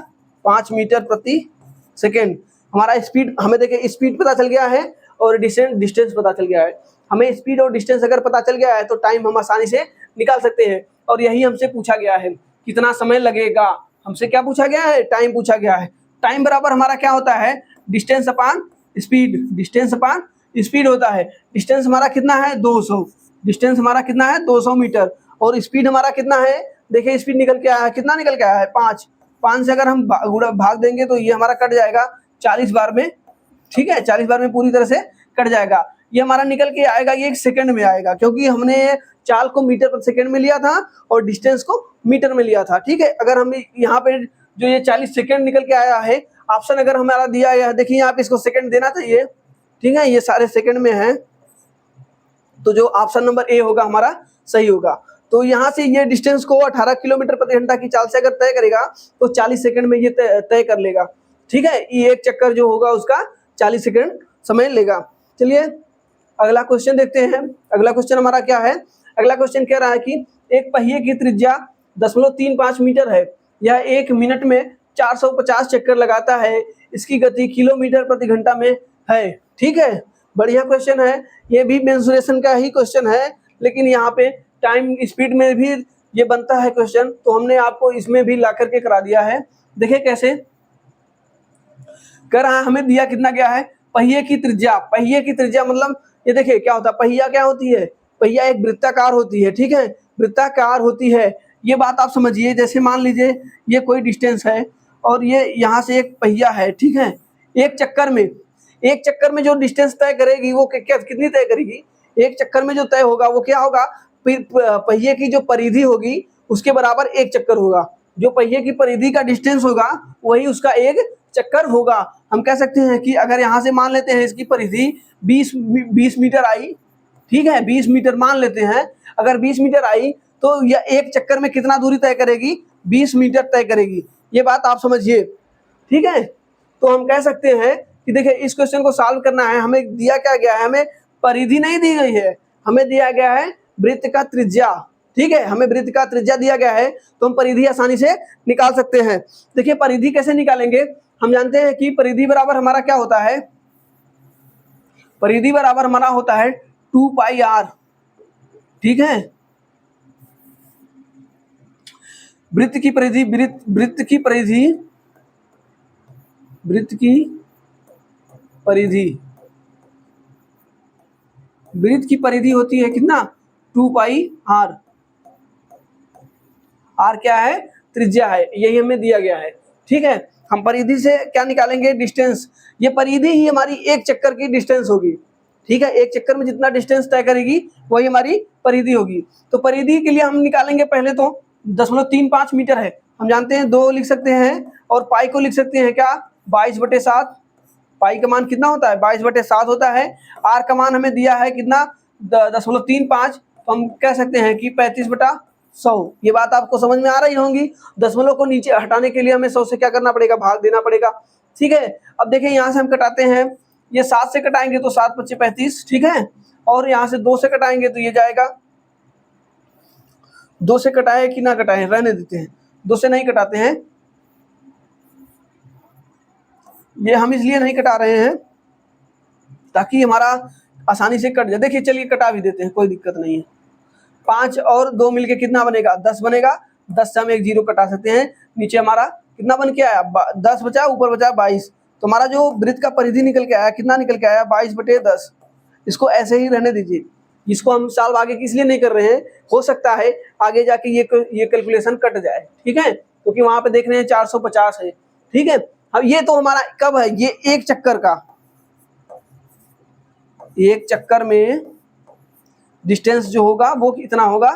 A: 5 मीटर प्रति सेकेंड। हमारा स्पीड, हमें देखिए स्पीड पता चल गया है और डिस्टेंस पता चल गया है। हमें स्पीड और डिस्टेंस अगर पता चल गया है तो टाइम हम आसानी से निकाल सकते हैं। और यही हमसे पूछा गया है, कितना समय लगेगा। हमसे क्या पूछा गया है, टाइम पूछा गया है। टाइम बराबर हमारा क्या होता है, डिस्टेंस अपान स्पीड। डिस्टेंस अपान स्पीड होता है। डिस्टेंस हमारा कितना है 200, डिस्टेंस हमारा कितना है 200 मीटर और स्पीड हमारा कितना है, देखिए स्पीड निकल के आया है, कितना निकल के आया है 5। 5 से अगर हम भाग देंगे तो ये हमारा कट जाएगा 40 बार में। ठीक है, 40 बार में पूरी तरह से कट जाएगा। ये हमारा निकल के आएगा, ये 1 सेकंड में आएगा क्योंकि हमने चाल को मीटर पर सेकंड में लिया था और डिस्टेंस को मीटर में लिया था। ठीक है, अगर हम यहाँ पे जो ये 40 सेकंड निकल के आया है, ऑप्शन अगर हमारा दिया है, देखिए यहाँ पे इसको सेकंड देना चाहिए। ठीक है, ये सारे सेकंड में है तो जो ऑप्शन नंबर ए होगा हमारा सही होगा। तो यहाँ से ये डिस्टेंस को 18 किलोमीटर प्रति घंटा की चाल से अगर तय करेगा तो 40 सेकंड में ये तय कर लेगा। ठीक है, ये एक चक्कर जो होगा उसका 40 सेकंड समय लेगा। चलिए अगला क्वेश्चन देखते हैं। अगला क्वेश्चन हमारा क्या है? अगला क्वेश्चन कह रहा है कि एक पहिए की त्रिज्या 0.35 मीटर है, यह 1 मिनट में 450 चक्कर लगाता है, इसकी गति किलोमीटर प्रति घंटा में है। ठीक है, बढ़िया क्वेश्चन है, ये भी मेंसुरेशन का ही क्वेश्चन है, लेकिन यहाँ पे टाइम स्पीड में भी ये बनता है क्वेश्चन, तो हमने आपको इसमें भी ला करके करा दिया है। देखिए कैसे कर रहा है, हमें दिया कितना गया है, पहिए की त्रिज्या। पहिए की त्रिज्या मतलब ये देखिए क्या होता है, पहिया क्या होती है, पहिया एक वृत्ताकार होती है। ठीक है, वृत्ताकार होती है, ये बात आप समझिए। जैसे मान लीजिए ये कोई डिस्टेंस है और ये यहाँ से एक पहिया है। ठीक है, एक चक्कर में जो डिस्टेंस तय करेगी वो क्या कितनी तय करेगी, एक चक्कर में जो तय होगा वो क्या होगा, पहिए की जो परिधि होगी उसके बराबर एक चक्कर होगा। जो पहिए की परिधि का डिस्टेंस होगा वही उसका एक चक्कर होगा। हम कह सकते हैं कि अगर यहाँ से मान लेते हैं इसकी परिधि 20 मीटर आई। ठीक है, 20 मीटर मान लेते हैं, अगर 20 मीटर आई तो यह एक चक्कर में कितना दूरी तय करेगी, 20 मीटर तय करेगी। ये बात आप समझिए। ठीक है, तो हम कह सकते हैं कि देखिए इस क्वेश्चन को सॉल्व करना है, हमें दिया क्या गया है, हमें परिधि नहीं दी गई है, हमें दिया गया है वृत्त का त्रिज्या। ठीक है, हमें वृत्त का त्रिज्या दिया गया है, तो हम परिधि आसानी से निकाल सकते हैं। देखिए परिधि कैसे निकालेंगे, हम जानते हैं कि परिधि बराबर हमारा क्या होता है, परिधि बराबर हमारा होता है 2 पाई r। ठीक है, वृत्त की परिधि होती है कितना, 2 पाई r। r क्या है, त्रिज्या है, यही हमें दिया गया है। ठीक है, हम परिधि से क्या निकालेंगे, डिस्टेंस। ये परिधि ही हमारी एक चक्कर की डिस्टेंस होगी। ठीक है, एक चक्कर में जितना डिस्टेंस तय करेगी वही हमारी परिधि होगी। तो परिधि के लिए हम निकालेंगे पहले तो 0.35 मीटर है, हम जानते हैं 2 लिख सकते हैं, और पाई को लिख सकते हैं क्या, 22/7। पाई का मान कितना होता है, 22/7 होता है। आर का मान हमें दिया है कितना, 0.35, तो हम कह सकते हैं कि 35/100। ये बात आपको समझ में आ रही होंगी। दशमलव को नीचे हटाने के लिए हमें 100 से क्या करना पड़ेगा, भाग देना पड़ेगा। ठीक है, अब देखिए यहाँ से हम कटाते हैं, ये 7 से कटाएंगे तो 7 × 5 = 35। ठीक है, और यहाँ से 2 से कटाएंगे तो ये जाएगा, 2 से कटाए कि ना कटाए, रहने देते हैं, 2 से नहीं कटाते हैं, ये हम इसलिए नहीं कटा रहे हैं ताकि हमारा आसानी से कट जाए। देखिए चलिए कटा भी देते हैं, कोई दिक्कत नहीं है। 5 और 2 मिलके कितना बनेगा, 10 बनेगा। 10 से हम एक 0 कटा सकते हैं, नीचे हमारा कितना बन के आया, 10 बचा, ऊपर बचा 22। तो हमारा जो वृत्त का परिधि निकल के आया, कितना निकल के आया, 22/10। इसको ऐसे ही रहने दीजिए, इसको हम सॉल्व आगे किस लिए नहीं कर रहे हैं, हो सकता है आगे जाके ये कैलकुलेशन कट जाए। ठीक है, क्योंकि वहां पे देख रहे हैं 450 है। ठीक है, अब ये तो हमारा कब है, ये एक चक्कर का, एक चक्कर में डिस्टेंस जो होगा वो कितना होगा,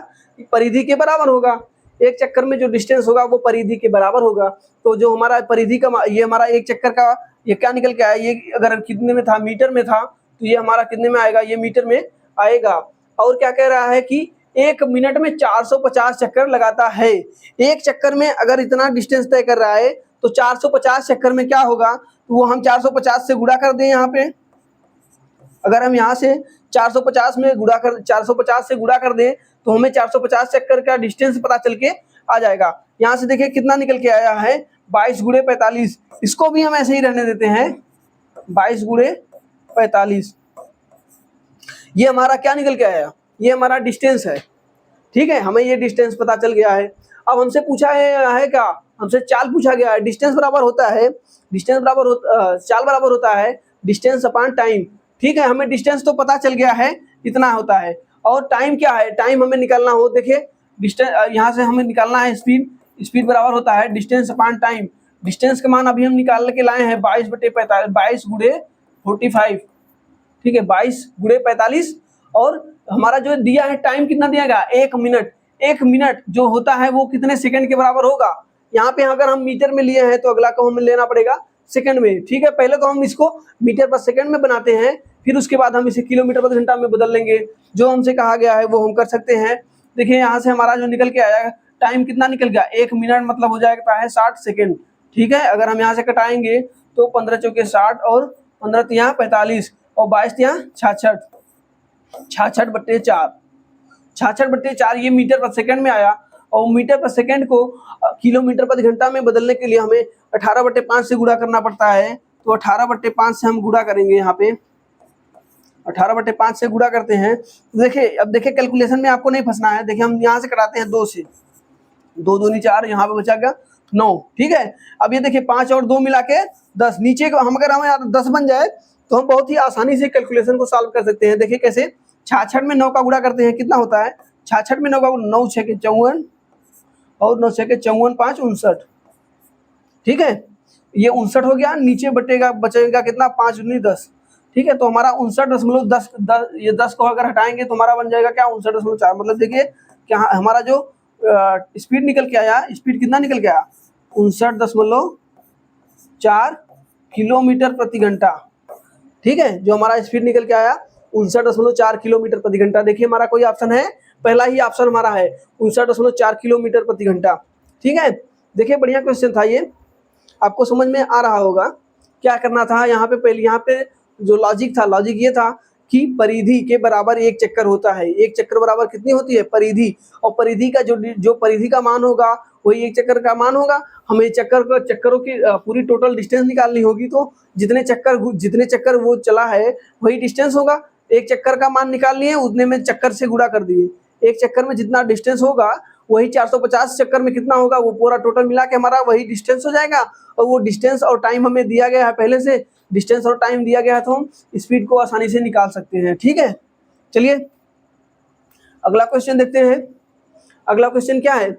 A: परिधि के बराबर होगा। एक चक्कर में जो डिस्टेंस होगा वो परिधि के बराबर होगा। तो जो हमारा परिधि का, ये हमारा एक चक्कर का ये क्या निकल के आया, ये अगर कितने में था, मीटर में था, तो ये हमारा कितने में आएगा, ये मीटर में आएगा। और क्या कह रहा है कि 1 मिनट में 450 चक्कर लगाता है। एक चक्कर में अगर इतना डिस्टेंस तय कर रहा है तो 450 चक्कर में क्या होगा, तो वो हम 450 से गुणा कर दें। यहाँ पे अगर हम यहाँ से 450 से गुणा कर दें तो हमें 450 चक्कर का डिस्टेंस पता चल के आ जाएगा। यहाँ से देखिए कितना निकल के आया है, 22 × 45। इसको भी हम ऐसे ही रहने देते हैं, 22 × 45। ये हमारा क्या निकल के आया, ये हमारा डिस्टेंस है। ठीक है, हमें ये डिस्टेंस पता चल गया है। अब हमसे पूछा है क्या, हमसे चाल पूछा गया है। चाल बराबर होता है डिस्टेंस अपॉन टाइम। ठीक है, हमें डिस्टेंस तो पता चल गया है इतना होता है, और टाइम क्या है, टाइम हमें निकालना हो, देखिए डिस्टेंस यहाँ से हमें निकालना है स्पीड बराबर होता है डिस्टेंस अपॉन टाइम। डिस्टेंस का मान अभी हम निकाल के लाए हैं 22 × 45। ठीक है, 22 × 45, और हमारा जो दिया है टाइम कितना दिया गया, 1 मिनट। 1 मिनट जो होता है वो कितने सेकंड के बराबर होगा। यहाँ पे अगर हम मीटर में लिए हैं तो अगला को हमें लेना पड़ेगा सेकंड में। ठीक है, पहले तो हम इसको मीटर पर सेकंड में बनाते हैं, फिर उसके बाद हम इसे किलोमीटर प्रति घंटा में बदल लेंगे। जो हमसे कहा गया है वो हम कर सकते हैं। देखिए यहाँ से हमारा जो निकल के आया टाइम कितना निकल गया, 1 मिनट मतलब हो जाएगा है 60 सेकेंड। ठीक है, अगर हम यहाँ से कटाएंगे तो 15 × 4 = 60, और 15 × 3 = 45, और 22 × 3 = 66। 66/4, 66/4 ये मीटर पर सेकंड में आया, और मीटर पर सेकंड को किलोमीटर प्रति घंटा में बदलने के लिए हमें 18/5 से गुणा करना पड़ता है। तो 18/5 से हम गुणा करेंगे, यहाँ पे 18/5 से गुणा करते हैं। देखिए, अब देखिए कैलकुलेशन में आपको नहीं फंसना है। देखिए हम यहाँ से कटाते हैं 2 से, 2 दूनी 4, यहाँ पे बचा क्या 9, ठीक है। अब ये देखिए 5 और 2 मिला के 10, नीचे को हम अगर हमें यहाँ 10 बन जाए तो हम बहुत ही आसानी से कैलकुलेशन को सॉल्व कर सकते हैं। देखिए कैसे, 66 में 9 का गुणा करते हैं, कितना होता है 66 में 9 का 9 6 के 54 और 9 6 के 54 5 59, ठीक है। ये 59 हो गया, नीचे बचेगा कितना 5 दूनी 10, ठीक है। तो हमारा 59.10, ये 10 को अगर हटाएंगे तो हमारा बन जाएगा क्या 59.4। मतलब देखिए क्या हमारा जो स्पीड निकल के आया, स्पीड कितना निकल के आया 59.4 किलोमीटर प्रति घंटा, ठीक है। जो हमारा स्पीड निकल के आया 59.4 किलोमीटर प्रति घंटा। देखिए हमारा कोई ऑप्शन है, पहला ही ऑप्शन हमारा है 59.4 किलोमीटर प्रति घंटा, ठीक है। देखिए बढ़िया क्वेश्चन था ये, आपको समझ में आ रहा होगा। क्या करना था यहाँ पे, पहले यहाँ पे जो लॉजिक था, लॉजिक ये था कि परिधि के बराबर एक चक्कर होता है। एक चक्कर बराबर कितनी होती है परिधि, और परिधि का जो परिधि का मान होगा वही एक चक्कर का मान होगा। हमें चक्करों की पूरी टोटल डिस्टेंस निकालनी होगी, तो जितने चक्कर वो चला है वही डिस्टेंस होगा। एक चक्कर का मान निकाल लिए, उतने में चक्कर से गुणा कर दिए। एक चक्कर में जितना डिस्टेंस होगा वही 450 चक्कर में कितना होगा, वो पूरा टोटल मिला के हमारा वही डिस्टेंस हो जाएगा। और वो डिस्टेंस और टाइम हमें दिया गया है, पहले से डिस्टेंस और टाइम दिया गया है, तो हम स्पीड को आसानी से निकाल सकते हैं, ठीक है। चलिए अगला क्वेश्चन देखते हैं। अगला क्वेश्चन क्या है,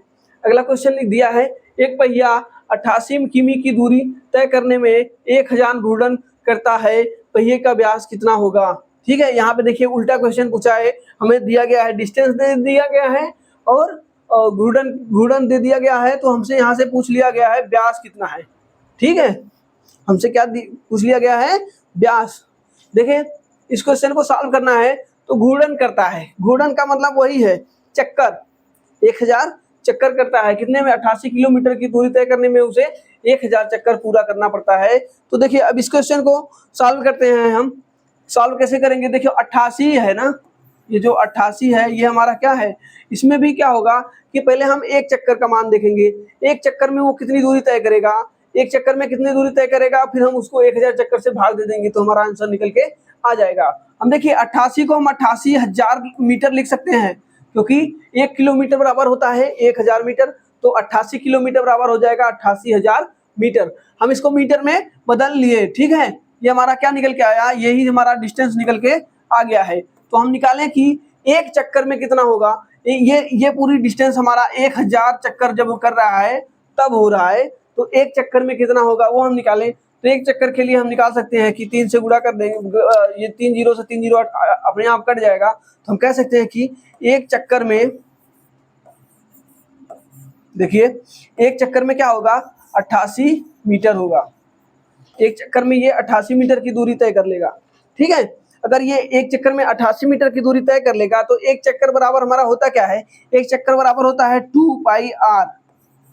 A: अगला क्वेश्चन लिख दिया है, एक पहिया 88 किमी की दूरी तय करने में 1000 घूर्णन करता है, पहिए का व्यास कितना होगा, ठीक है। यहाँ पे देखिए उल्टा क्वेश्चन पूछा है, हमें दिया गया है डिस्टेंस दे दिया गया है और घूर्णन दे दिया गया है, तो हमसे यहाँ से पूछ लिया गया है व्यास कितना है, ठीक है। हमसे क्या पूछ लिया गया है, व्यास। देखिए इस क्वेश्चन को सॉल्व करना है तो घूर्णन करता है, घूर्णन का मतलब वही है चक्कर, 1000 चक्कर करता है, कितने में 88 किलोमीटर की दूरी तय करने में उसे 1000 चक्कर पूरा करना पड़ता है। तो देखिए अब इस क्वेश्चन को सॉल्व करते हैं। हम सॉल्व कैसे करेंगे, देखिए 88 है ना, ये जो 88 है ये हमारा क्या है, इसमें भी क्या होगा कि पहले हम एक चक्कर का मान देखेंगे, एक चक्कर में वो कितनी दूरी तय करेगा, एक चक्कर में कितनी दूरी तय करेगा, फिर हम उसको 1000 चक्कर से भाग दे देंगे तो हमारा आंसर निकल के आ जाएगा। हम देखिए 88 को हम 88,000 मीटर लिख सकते हैं, क्योंकि 1 किलोमीटर बराबर होता है 1000 मीटर, तो 88 किलोमीटर बराबर हो जाएगा 88,000 मीटर। हम इसको मीटर में बदल लिए, ठीक है। ये हमारा क्या निकल के आया, यही हमारा डिस्टेंस निकल के आ गया है। तो हम निकालें कि एक चक्कर में कितना होगा, ये पूरी डिस्टेंस हमारा 1000 चक्कर जब कर रहा है तब हो रहा है, तो एक चक्कर में कितना होगा वो हम निकालें। तो एक चक्कर के लिए हम निकाल सकते हैं कि 3 से गुणा कर देंगे, ये 3 जीरो से 3 जीरो अपने आप कट जाएगा, तो हम कह सकते हैं कि एक चक्कर में, देखिए एक चक्कर में क्या होगा 88 मीटर होगा, एक चक्कर में ये 88 मीटर की दूरी तय कर लेगा, ठीक है। अगर ये एक चक्कर में 88 मीटर की दूरी तय कर लेगा तो एक चक्कर बराबर हमारा होता क्या है, एक चक्कर बराबर होता है 2 pi r,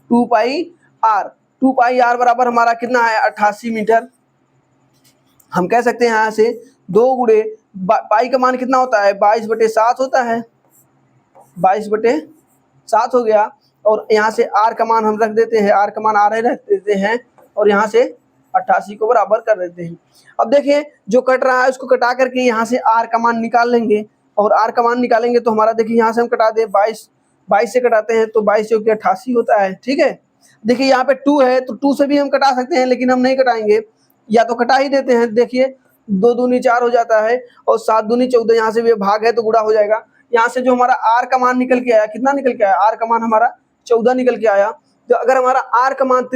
A: 2 pi r, 2 pi r बराबर हमारा कितना है 88 मीटर। हम कह सकते हैं यहाँ से 2 गुणे पाई का मान कितना होता है 22/7 होता है, 22/7 हो गया, और यहाँ से आर का मान हम रख देते हैं, आर का मान आर रख देते हैं, और यहाँ से 88 को बराबर कर देते हैं। अब देखिए जो कट रहा है उसको कटा करके यहाँ से आर का मान निकाल लेंगे, और आर का मान निकालेंगे तो हमारा देखिए यहाँ से हम कटा दे 22 से कटाते हैं तो 22 से 88 होता है, ठीक है। देखिए यहाँ पे 2 है तो 2 से भी हम कटा सकते हैं, लेकिन हम नहीं कटाएंगे, या तो कटा ही देते हैं। देखिए 2 दूनी 4 हो जाता है, और 7 दूनी 14, यहाँ से भी भाग है तो गुणा हो जाएगा। यहाँ से जो हमारा आर का मान निकल के आया, कितना निकल के आया, आर का मान हमारा 14 निकल के आया। तो अगर हमारा आर का मान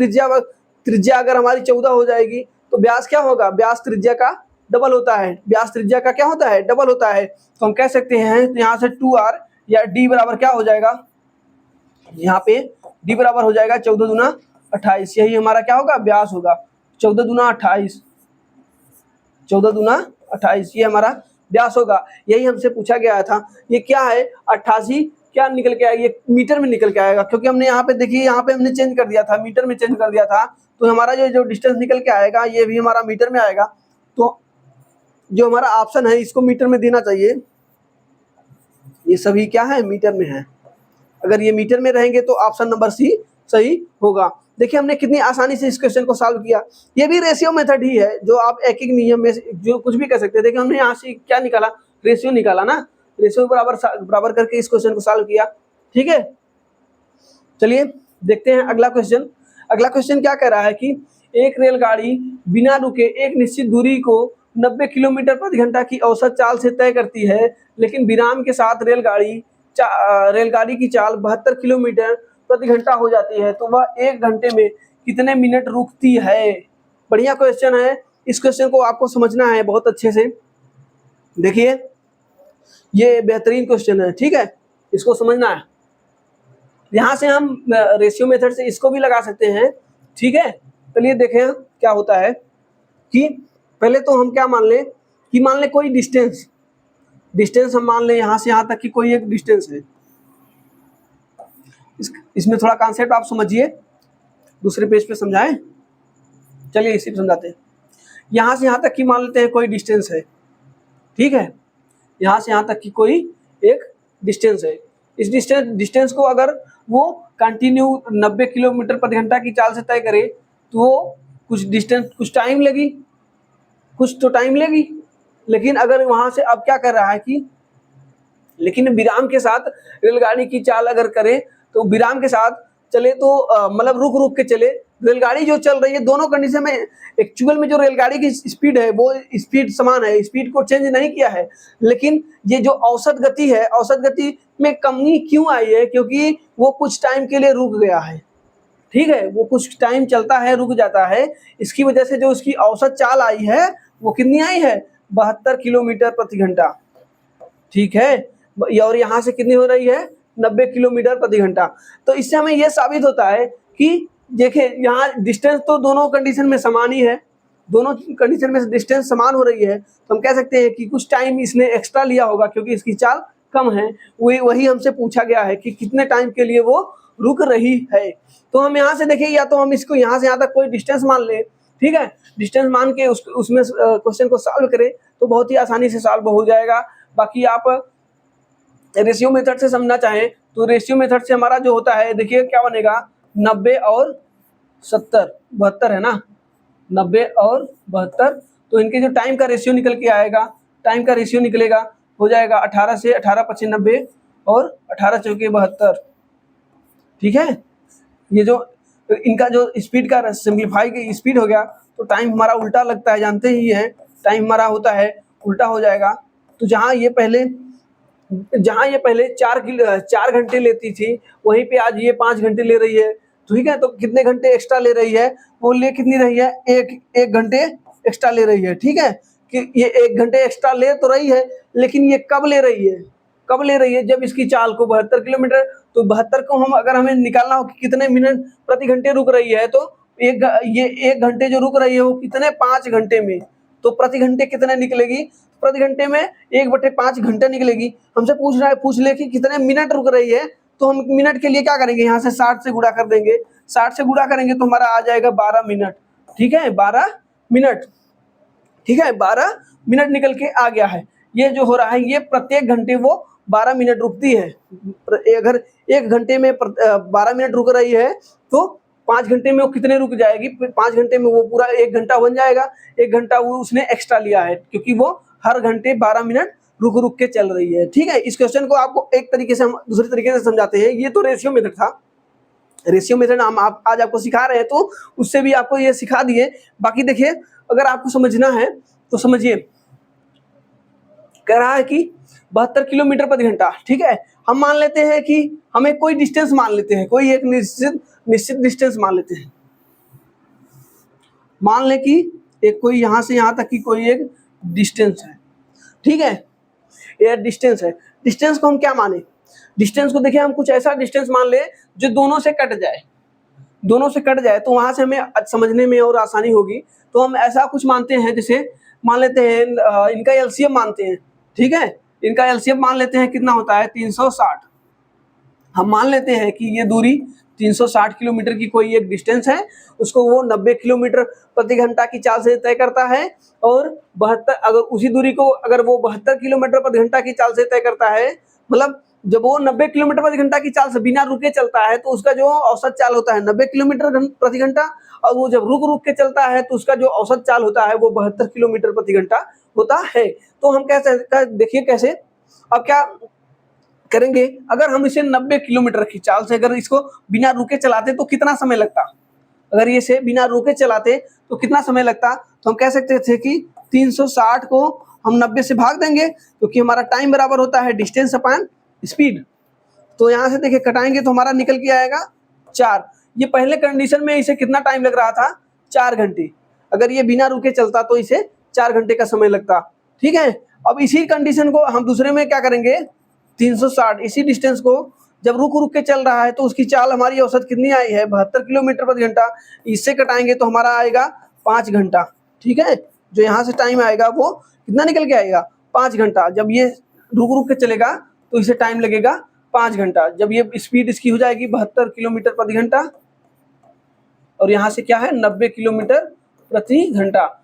A: त्रिज्या अगर हमारी 14 हो जाएगी तो व्यास क्या होगा, व्यास त्रिज्या का डबल होता है, व्यास त्रिज्या का क्या होता है, डबल होता है। तो हम कह सकते हैं तो यहाँ से 2r या d बराबर क्या हो जाएगा, यहाँ पे d बराबर हो जाएगा 14 दूना 28, यही हमारा क्या होगा व्यास होगा, 14 दूना 28, 14 दूना 28 ये हमारा व्यास होगा। यही हमसे पूछा गया था। ये क्या है 88 क्या निकल के आएगा, ये मीटर में निकल के आएगा, क्योंकि हमने यहाँ पे देखिए यहाँ पे हमने चेंज कर दिया था, मीटर में चेंज कर दिया था, तो हमारा जो डिस्टेंस निकल के आएगा ये भी हमारा मीटर में आएगा। तो जो हमारा ऑप्शन है इसको मीटर में देना चाहिए, ये सभी क्या है, मीटर में है। अगर ये मीटर में रहेंगे तो ऑप्शन नंबर सी सही होगा। देखिए हमने कितनी आसानी से इस क्वेश्चन को सॉल्व किया। ये भी रेशियो मेथड ही है, जो आप एक एक नियम में जो कुछ भी कर सकते हैं। देखिए हमने यहाँ से क्या निकाला, रेशियो निकाला ना, रेशियो बराबर करके इस क्वेश्चन को सॉल्व किया। ठीक है, चलिए देखते हैं अगला क्वेश्चन। अगला क्वेश्चन क्या कह रहा है कि एक रेलगाड़ी बिना रुके एक निश्चित दूरी को 90 किलोमीटर प्रति घंटा की औसत चाल से तय करती है, लेकिन विराम के साथ रेलगाड़ी की चाल 72 किलोमीटर प्रति घंटा हो जाती है, तो वह 1 घंटे में कितने मिनट रुकती है। बढ़िया क्वेश्चन है, इस क्वेश्चन को आपको समझना है बहुत अच्छे से। देखिए ये बेहतरीन क्वेश्चन है, ठीक है, इसको समझना है। यहाँ से हम रेशियो मेथड से इसको भी लगा सकते हैं। ठीक है, चलिए देखें क्या होता है कि पहले तो हम क्या मान लें कि मान लें कोई डिस्टेंस हम मान लें यहाँ से यहाँ तक की कोई एक डिस्टेंस है। इसमें थोड़ा कॉन्सेप्ट आप समझिए, दूसरे पेज पे समझाएं। चलिए इसी पे समझाते हैं। यहाँ से यहाँ तक की मान लेते हैं कोई डिस्टेंस है, ठीक है, यहाँ से यहाँ तक की कोई एक डिस्टेंस है। इस डिस्टेंस को अगर वो कंटिन्यू 90 किलोमीटर प्रति घंटा की चाल से तय करे तो वो कुछ टाइम लेगी, कुछ तो टाइम लेगी। लेकिन अगर वहाँ से अब क्या कर रहा है कि लेकिन विराम के साथ रेलगाड़ी की चाल अगर करे तो विराम के साथ चले तो मतलब रुक रुक के चले। रेलगाड़ी जो चल रही है दोनों कंडीशन में एक्चुअल में जो रेलगाड़ी की स्पीड है वो स्पीड समान है, स्पीड को चेंज नहीं किया है। लेकिन ये जो औसत गति है, औसत गति में कमी क्यों आई है, क्योंकि वो कुछ टाइम के लिए रुक गया है। ठीक है, वो कुछ टाइम चलता है रुक जाता है, इसकी वजह से जो उसकी औसत चाल आई है वो कितनी आई है, 72 किलोमीटर प्रति घंटा। ठीक है, और यहाँ से कितनी हो रही है, 90 किलोमीटर प्रति घंटा। तो इससे हमें यह साबित होता है कि देखिए यहाँ डिस्टेंस तो दोनों कंडीशन में समान ही है, दोनों कंडीशन में डिस्टेंस समान हो रही है, तो हम कह सकते हैं कि कुछ टाइम इसने एक्स्ट्रा लिया होगा क्योंकि इसकी चाल कम है। वही हमसे पूछा गया है कि कितने टाइम के लिए वो रुक रही है। तो हम यहाँ से देखिए, या तो हम इसको यहाँ से यहाँ तक कोई डिस्टेंस मान लें, ठीक है, डिस्टेंस मान के उसमें क्वेश्चन को सॉल्व करें तो बहुत ही आसानी से सॉल्व हो जाएगा। बाकी आप रेशियो मेथड से समझना चाहें तो रेशियो मेथड से हमारा जो होता है, देखिए क्या बनेगा, 90 और 70, 72 है ना, 90 और 72, तो इनके जो टाइम का रेशियो निकल के आएगा, टाइम का रेशियो निकलेगा, हो जाएगा 18 से 18 25 90 और 18 चौके 72। ठीक है, ये जो इनका जो स्पीड का सिंप्लीफाई की स्पीड हो गया तो टाइम हमारा उल्टा लगता है, जानते ही है, टाइम हमारा होता है उल्टा हो जाएगा। तो जहाँ ये पहले 4 घंटे लेती थी, वहीं पे आज ये 5 घंटे ले रही है। ठीक है, तो कितने घंटे एक्स्ट्रा ले रही है, वो ले कितनी रही है, एक घंटे एक्स्ट्रा ले रही है। ठीक है, कि ये 1 घंटे एक्स्ट्रा ले तो रही है, लेकिन ये कब ले रही है, जब इसकी चाल को 72 किलोमीटर, तो 72 को अगर हमें निकालना हो कि कितने मिनट प्रति घंटे रुक रही है, तो ये 1 घंटे जो रुक रही है वो कितने, 5 घंटे में, तो प्रति घंटे कितने निकलेगी, प्रति घंटे में 1/5 घंटे निकलेगी। हमसे पूछ ले कि कितने मिनट रुक रही है, तो हम मिनट के लिए क्या करेंगे, यहाँ से 60 से गुणा कर देंगे, 60 से गुणा करेंगे तो हमारा आ जाएगा 12 मिनट। ठीक है, 12 मिनट, ठीक है, 12 मिनट निकल के आ गया है। ये जो हो रहा है, ये प्रत्येक घंटे वो 12 मिनट रुकती है। अगर 1 घंटे में 12 मिनट रुक रही है तो 5 घंटे में वो कितने रुक जाएगी, 5 घंटे में वो पूरा 1 घंटा बन जाएगा। 1 घंटा वो उसने एक्स्ट्रा लिया है क्योंकि वो हर घंटे 12 मिनट रुक रुक के चल रही है। ठीक है, इस क्वेश्चन को आपको एक तरीके से हम दूसरे तरीके से समझाते हैं। ये तो रेशियो मेथड था, रेशियो मेथड हम आज आपको सिखा रहे हैं, तो उससे भी आपको ये सिखा दिए। बाकी देखिए, अगर आपको समझना है तो समझिए, कह रहा है कि 72 किलोमीटर प्रति घंटा। ठीक है, हम मान लेते हैं कि हमें कोई डिस्टेंस मान लेते हैं, कोई एक निश्चित डिस्टेंस मान लेते हैं। मान ले कि एक कोई यहाँ से यहाँ तक की कोई एक डिस्टेंस है। ठीक है, ये डिस्टेंस है। डिस्टेंस को हम क्या माने, डिस्टेंस को देखिए हम कुछ ऐसा डिस्टेंस मान ले जो दोनों से कट जाए, तो वहां से हमें समझने में और आसानी होगी। तो हम ऐसा कुछ मानते हैं, जैसे मान लेते हैं इनका एलसीएम मानते हैं। ठीक है, इनका एलसीएम मान लेते हैं, कितना होता है, 360। हम मान लेते हैं कि ये दूरी 360 किलोमीटर की कोई एक डिस्टेंस है, उसको वो 90 किलोमीटर प्रति घंटा की चाल से तय करता है, और 72, अगर उसी दूरी को अगर वो 72 किलोमीटर प्रति घंटा की चाल से तय करता है, मतलब जब वो 90 किलोमीटर प्रति घंटा की चाल से बिना रुके चलता है तो उसका जो औसत चाल होता है 90 किलोमीटर प्रति घंटा, और वो जब रुक रुक के चलता है तो उसका जो औसत चाल होता है वो 72 किलोमीटर प्रति घंटा होता है। तो हम कैसे देखिए कैसे, अब क्या करेंगे, अगर हम इसे 90 किलोमीटर की चाल से अगर इसको बिना रुके चलाते तो कितना समय लगता, अगर ये से बिना रुके चलाते तो कितना समय लगता, तो हम कह सकते थे कि 360 को हम 90 से भाग देंगे क्योंकि हमारा टाइम बराबर होता है डिस्टेंस अपॉन स्पीड। तो यहाँ से देखिए कटाएंगे तो हमारा निकल के आएगा 4। ये पहले कंडीशन में इसे कितना टाइम लग रहा था, 4 घंटे। अगर ये बिना रुके चलता तो इसे 4 घंटे का समय लगता। ठीक है, अब इसी कंडीशन को हम दूसरे में क्या करेंगे, 360 इसी डिस्टेंस को जब रुक रुक के चल रहा है तो उसकी चाल हमारी औसत कितनी आई है, 72 किलोमीटर प्रति घंटा। इससे कटाएंगे तो हमारा आएगा 5 घंटा। ठीक है, जो यहाँ से टाइम आएगा वो कितना निकल के आएगा, 5 घंटा। जब ये रुक रुक के चलेगा तो इसे टाइम लगेगा 5 घंटा। जब ये स्पीड इसकी हो जाएगी 72 किलोमीटर प्रति घंटा और यहाँ से क्या है 90 किलोमीटर प्रति घंटा।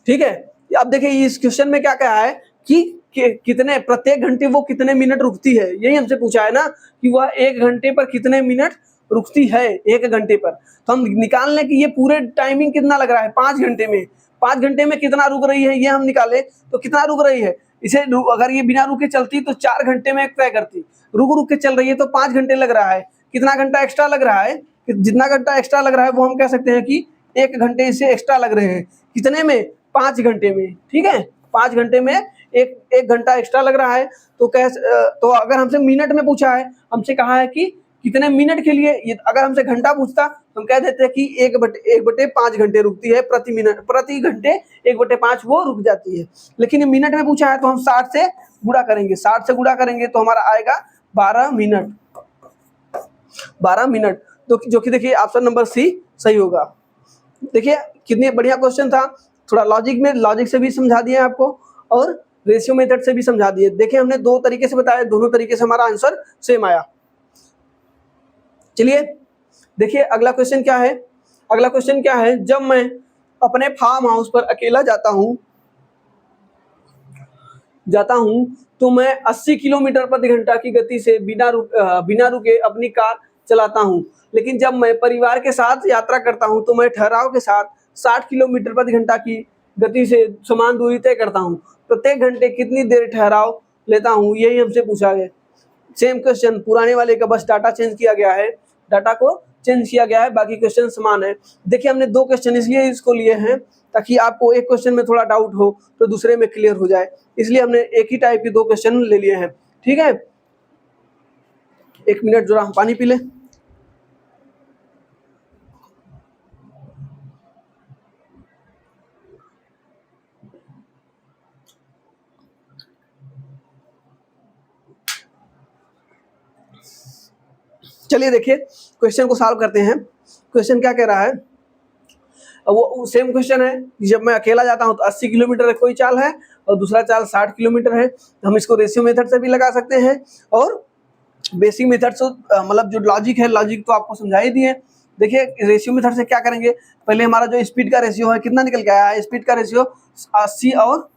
A: ठीक है, अब देखिए इस क्वेश्चन में क्या कहा है कि कितने प्रत्येक घंटे वो कितने मिनट रुकती है, यही हमसे पूछा है ना कि वह 1 घंटे पर कितने मिनट रुकती है 1 घंटे पर। तो हम निकाल लें कि ये पूरे टाइमिंग कितना लग रहा है 5 घंटे में, 5 घंटे में कितना रुक रही है ये हम निकाले तो कितना रुक रही है। इसे अगर ये बिना रुके चलती तो 4 घंटे में तय करती, रुक रुक के चल रही है तो 5 घंटे लग रहा है। कितना घंटा एक्स्ट्रा लग रहा है, जितना घंटा एक्स्ट्रा लग रहा है वो हम कह सकते हैं कि 1 घंटे इससे एक्स्ट्रा लग रहे हैं। कितने में, 5 घंटे में। ठीक है, 5 घंटे में एक घंटा एक्स्ट्रा लग रहा है। तो अगर हमसे मिनट में पूछा है, हमसे कहा है कि कितने मिनट के लिए, अगर हमसे घंटा पूछता तो हम कह देते हैं कि 1/5 घंटे रुकती है प्रति मिनट, प्रति घंटे 1/5 वो रुक जाती है। लेकिन ये मिनट में पूछा है तो हम 60 से गुणा करेंगे, 60 से गुणा करेंगे तो हमारा आएगा 12 मिनट, 12 मिनट। तो जो कि देखिए ऑप्शन नंबर सी सही होगा। देखिए कितनी बढ़िया क्वेश्चन था, थोड़ा लॉजिक से भी समझा दिए आपको और रेशियो मेथड से भी समझा दिए। देखिए हमने 2 तरीके से बताया, दोनों तरीके से हमारा आंसर सेम आया। चलिए देखिए अगला क्वेश्चन क्या है। अगला क्वेश्चन क्या है, जब मैं अपने फार्म हाउस पर अकेला जाता हूं तो मैं 80 किलोमीटर प्रति घंटा की गति से बिना रुके अपनी कार चलाता हूं, लेकिन जब मैं परिवार के साथ यात्रा करता हूं तो मैं ठहराव के साथ 60 किलोमीटर प्रति घंटा की गति से समान दूरी तय करता हूं। प्रत्येक घंटे कितनी देर ठहराव लेता हूं, यही हमसे पूछा गया। सेम क्वेश्चन, पुराने वाले का बस डाटा चेंज किया गया है, डाटा को चेंज किया गया है, बाकी क्वेश्चन समान है। देखिए हमने 2 क्वेश्चन इसलिए इसको लिए हैं ताकि आपको एक क्वेश्चन में थोड़ा डाउट हो तो दूसरे में क्लियर हो जाए, इसलिए हमने एक ही टाइप के 2 क्वेश्चन ले लिए हैं। ठीक है, 1 मिनट जरा हम पानी पी लें। चलिए देखिए क्वेश्चन को सॉल्व करते हैं। क्वेश्चन क्या कह रहा है, वो सेम क्वेश्चन है, जब मैं अकेला जाता हूं तो 80 किलोमीटर कोई चाल है और दूसरा चाल 60 किलोमीटर है। हम इसको रेशियो मेथड से भी लगा सकते हैं और बेसिक मेथड से, मतलब जो लॉजिक है, लॉजिक तो आपको समझा ही दिए। देखिए रेशियो मेथड से क्या करेंगे, पहले हमारा जो स्पीड का रेशियो है कितना निकल के आया है, स्पीड का रेशियो 80 और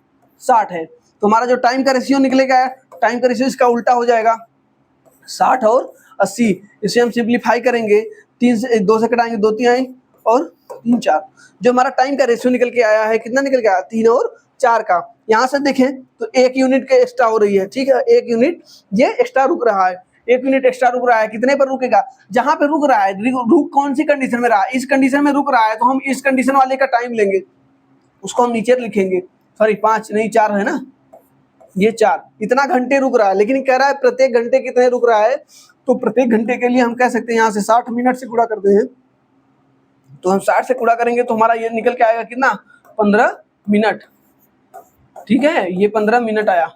A: 60 है। तो हमारा जो टाइम का रेशियो निकलेगा, टाइम का रेशियो इसका उल्टा हो जाएगा, 60 और 80। इसे हम सिंप्लीफाई करेंगे, 3 से 2 से कटाएंगे, 2 3 आए और 3 4। जो हमारा टाइम का रेशियो निकल के आया है, कितना निकल के आया, 3 और 4 का। यहाँ से देखें तो 1 यूनिट के एक्स्ट्रा हो रही है। ठीक है, 1 यूनिट ये एक्स्ट्रा रुक रहा है, 1 यूनिट एक्स्ट्रा रुक रहा है। कितने पर रुकेगा, जहां पे रुक रहा है, रुक कौन सी कंडीशन में रहा है, इस कंडीशन में रुक रहा है, तो हम इस कंडीशन वाले का टाइम लेंगे, उसको हम नीचे लिखेंगे। सॉरी 5 नहीं 4 है ना, ये 4 इतना घंटे रुक रहा है। लेकिन कह रहा है प्रत्येक घंटे कितने रुक रहा है, तो प्रत्येक घंटे के लिए हम कह सकते हैं यहाँ से 60 मिनट से गुणा करते हैं। तो हम 60 से गुणा करेंगे तो हमारा ये निकल के आएगा कितना, 15 मिनट। ठीक है, ये 15 मिनट आया,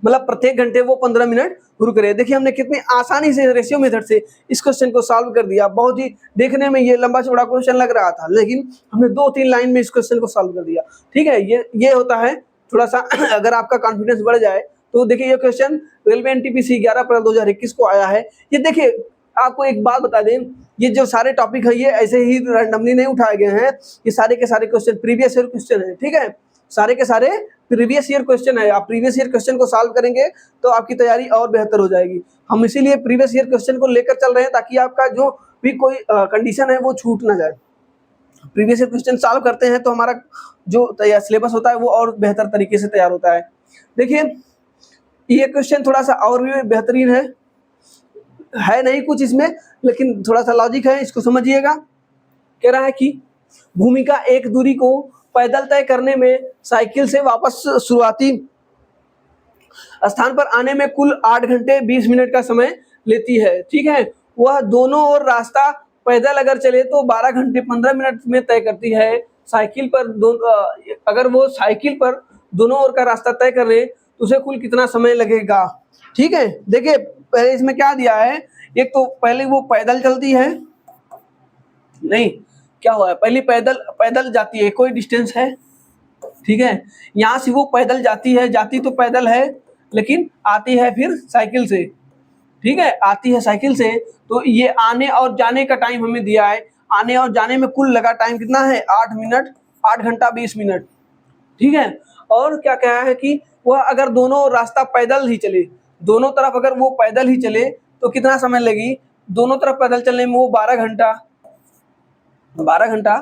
A: मतलब प्रत्येक घंटे वो 15 मिनट रुक रहे हैं। देखिए हमने कितनी आसानी से रेशियो मेथड से इस क्वेश्चन को सॉल्व कर दिया। बहुत ही देखने में ये लंबा चौड़ा क्वेश्चन लग रहा था, लेकिन हमने 2-3 लाइन में इस क्वेश्चन को सॉल्व कर दिया। ठीक है, ये होता है थोड़ा सा अगर आपका कॉन्फिडेंस बढ़ जाए तो देखिए ये क्वेश्चन रेलवे एनटीपीसी 11 अप्रैल 2021 को आया है। ये देखिए आपको एक बात बता दें, ये जो सारे टॉपिक है ये ऐसे ही रैंडमली नहीं उठाए गए हैं, ये सारे के सारे क्वेश्चन प्रीवियस ईयर क्वेश्चन है। ठीक है, सारे के सारे प्रीवियस ईयर क्वेश्चन है। आप प्रीवियस ईयर क्वेश्चन को सॉल्व करेंगे तो आपकी तैयारी और बेहतर हो जाएगी। हम इसीलिए प्रीवियस ईयर क्वेश्चन को लेकर चल रहे हैं ताकि आपका जो भी कोई कंडीशन है वो छूट ना जाए। प्रीवियस ईयर क्वेश्चन सॉल्व करते हैं तो हमारा जो सिलेबस होता है वो और बेहतर तरीके से तैयार होता है। देखिए ये क्वेश्चन थोड़ा सा और भी बेहतरीन है नहीं कुछ इसमें, लेकिन थोड़ा सा लॉजिक है, इसको समझिएगा। कह रहा है कि भूमि का एक दूरी को पैदल तय करने में साइकिल से वापस शुरुआती स्थान पर आने में कुल 8 घंटे 20 मिनट का समय लेती है। ठीक है, वह दोनों ओर रास्ता पैदल अगर चले तो 12 घंटे 15 मिनट में तय करती है। साइकिल पर अगर वो साइकिल पर दोनों ओर का रास्ता तय कर ले तो उसे कुल कितना समय लगेगा। ठीक है, देखिए पहले इसमें क्या दिया है, एक तो पहले वो पैदल चलती है, नहीं क्या हुआ है, पहले पैदल जाती है, कोई डिस्टेंस है, ठीक है, यहाँ से वो पैदल जाती है, जाती तो पैदल है लेकिन आती है फिर साइकिल से। ठीक है, आती है साइकिल से, तो ये आने और जाने का टाइम हमें दिया है, आने और जाने में कुल लगा टाइम कितना है 8 घंटा 20 मिनट। ठीक है, और क्या कहा है कि वह अगर दोनों रास्ता पैदल ही चले, दोनों तरफ अगर वो पैदल ही चले तो कितना समय लगी, दोनों तरफ पैदल चलने में वो 12 घंटा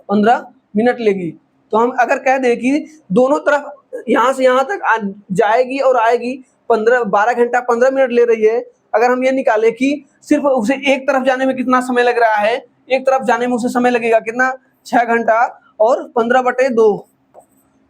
A: 15 मिनट लेगी। तो हम अगर कह दें कि दोनों तरफ यहाँ से यहाँ तक जाएगी और आएगी 12 घंटा 15 मिनट ले रही है, अगर हम ये निकालें कि सिर्फ उसे एक तरफ जाने में कितना समय लग रहा है, एक तरफ जाने में उसे समय लगेगा कितना 6 घंटा और 15/2।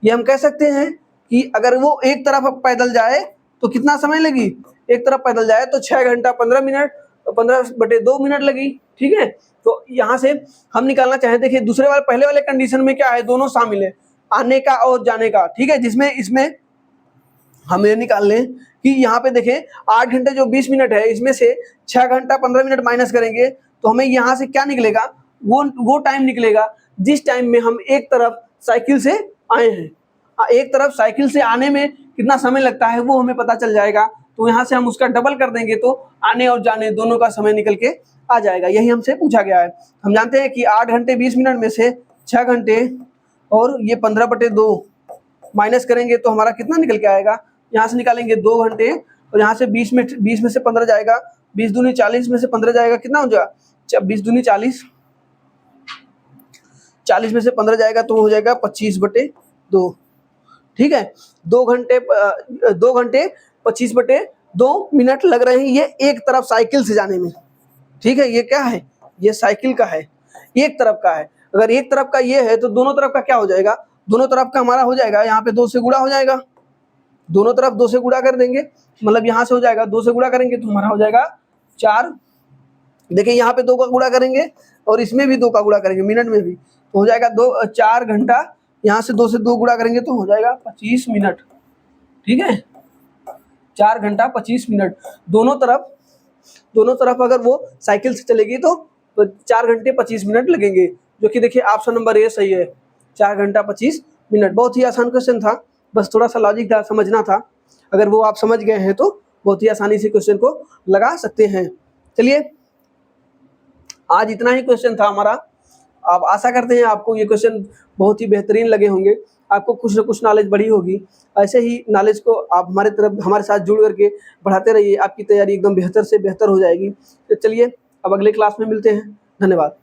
A: ये हम कह सकते हैं कि अगर वो एक तरफ पैदल जाए तो कितना समय लगी, एक तरफ पैदल जाए तो 6 घंटा 15 मिनट 15/2 मिनट लगी। ठीक है, तो यहाँ से हम निकालना चाहे, देखिए दूसरे वाले पहले वाले कंडीशन में क्या है, दोनों शामिल है, आने का और जाने का। ठीक है, जिसमें इसमें हम ये निकाल लें कि यहाँ पे देखें 8 घंटे जो 20 मिनट है, इसमें से 6 घंटा 15 मिनट माइनस करेंगे तो हमें यहाँ से क्या निकलेगा, वो टाइम निकलेगा जिस टाइम में हम एक तरफ साइकिल से आए हैं। एक तरफ साइकिल से आने में कितना समय लगता है वो हमें पता चल जाएगा, तो यहाँ से हम उसका डबल कर देंगे तो आने और जाने दोनों का समय निकल के आ जाएगा। यही हमसे पूछा गया है। हम जानते हैं कि 8 घंटे 20 मिनट में से 6 घंटे और ये 15/2 माइनस करेंगे तो हमारा कितना निकल के आएगा, यहाँ से निकालेंगे 2 घंटे और यहाँ से 20 में से 15 जाएगा, 20 दूनी 40 में से 15 जाएगा, कितना हो जाएगा 20 दूनी 40, 40 में से 15 जाएगा तो हो जाएगा 25/2। ठीक है, 2 घंटे 25/2 मिनट लग रहे हैं ये एक तरफ साइकिल से जाने में। ठीक है, ये क्या है, ये साइकिल का है, एक तरफ का है। अगर एक तरफ का ये है तो दोनों तरफ का क्या हो जाएगा, दोनों तरफ का हमारा हो जाएगा यहाँ पे 2 से गुणा हो जाएगा, दोनों तरफ 2 से गुणा कर देंगे, मतलब यहाँ से हो जाएगा 2 से गुणा करेंगे तो हमारा हो जाएगा 4। देखिए यहाँ पे 2 का गुणा करेंगे और इसमें भी 2 का गुणा करेंगे, मिनट में भी, तो हो जाएगा 4 घंटा, यहाँ से 2 से 2 गुणा करेंगे तो हो जाएगा 25 मिनट। ठीक है, 4 घंटा 25 मिनट। दोनों तरफ अगर वो साइकिल से चलेगी तो 4 घंटे 25 मिनट लगेंगे, जो कि देखिए ऑप्शन नंबर ए सही है, 4 घंटा 25 मिनट। बहुत ही आसान क्वेश्चन था, बस थोड़ा सा लॉजिक था, समझना था। अगर वो आप समझ गए हैं तो बहुत ही आसानी से क्वेश्चन को लगा सकते हैं। चलिए आज इतना ही क्वेश्चन था हमारा। आप आशा करते हैं आपको ये क्वेश्चन बहुत ही बेहतरीन लगे होंगे, आपको कुछ न कुछ नॉलेज बढ़ी होगी। ऐसे ही नॉलेज को आप हमारे साथ जुड़ करके बढ़ाते रहिए, आपकी तैयारी एकदम बेहतर से बेहतर हो जाएगी। तो चलिए अब अगले क्लास में मिलते हैं, धन्यवाद।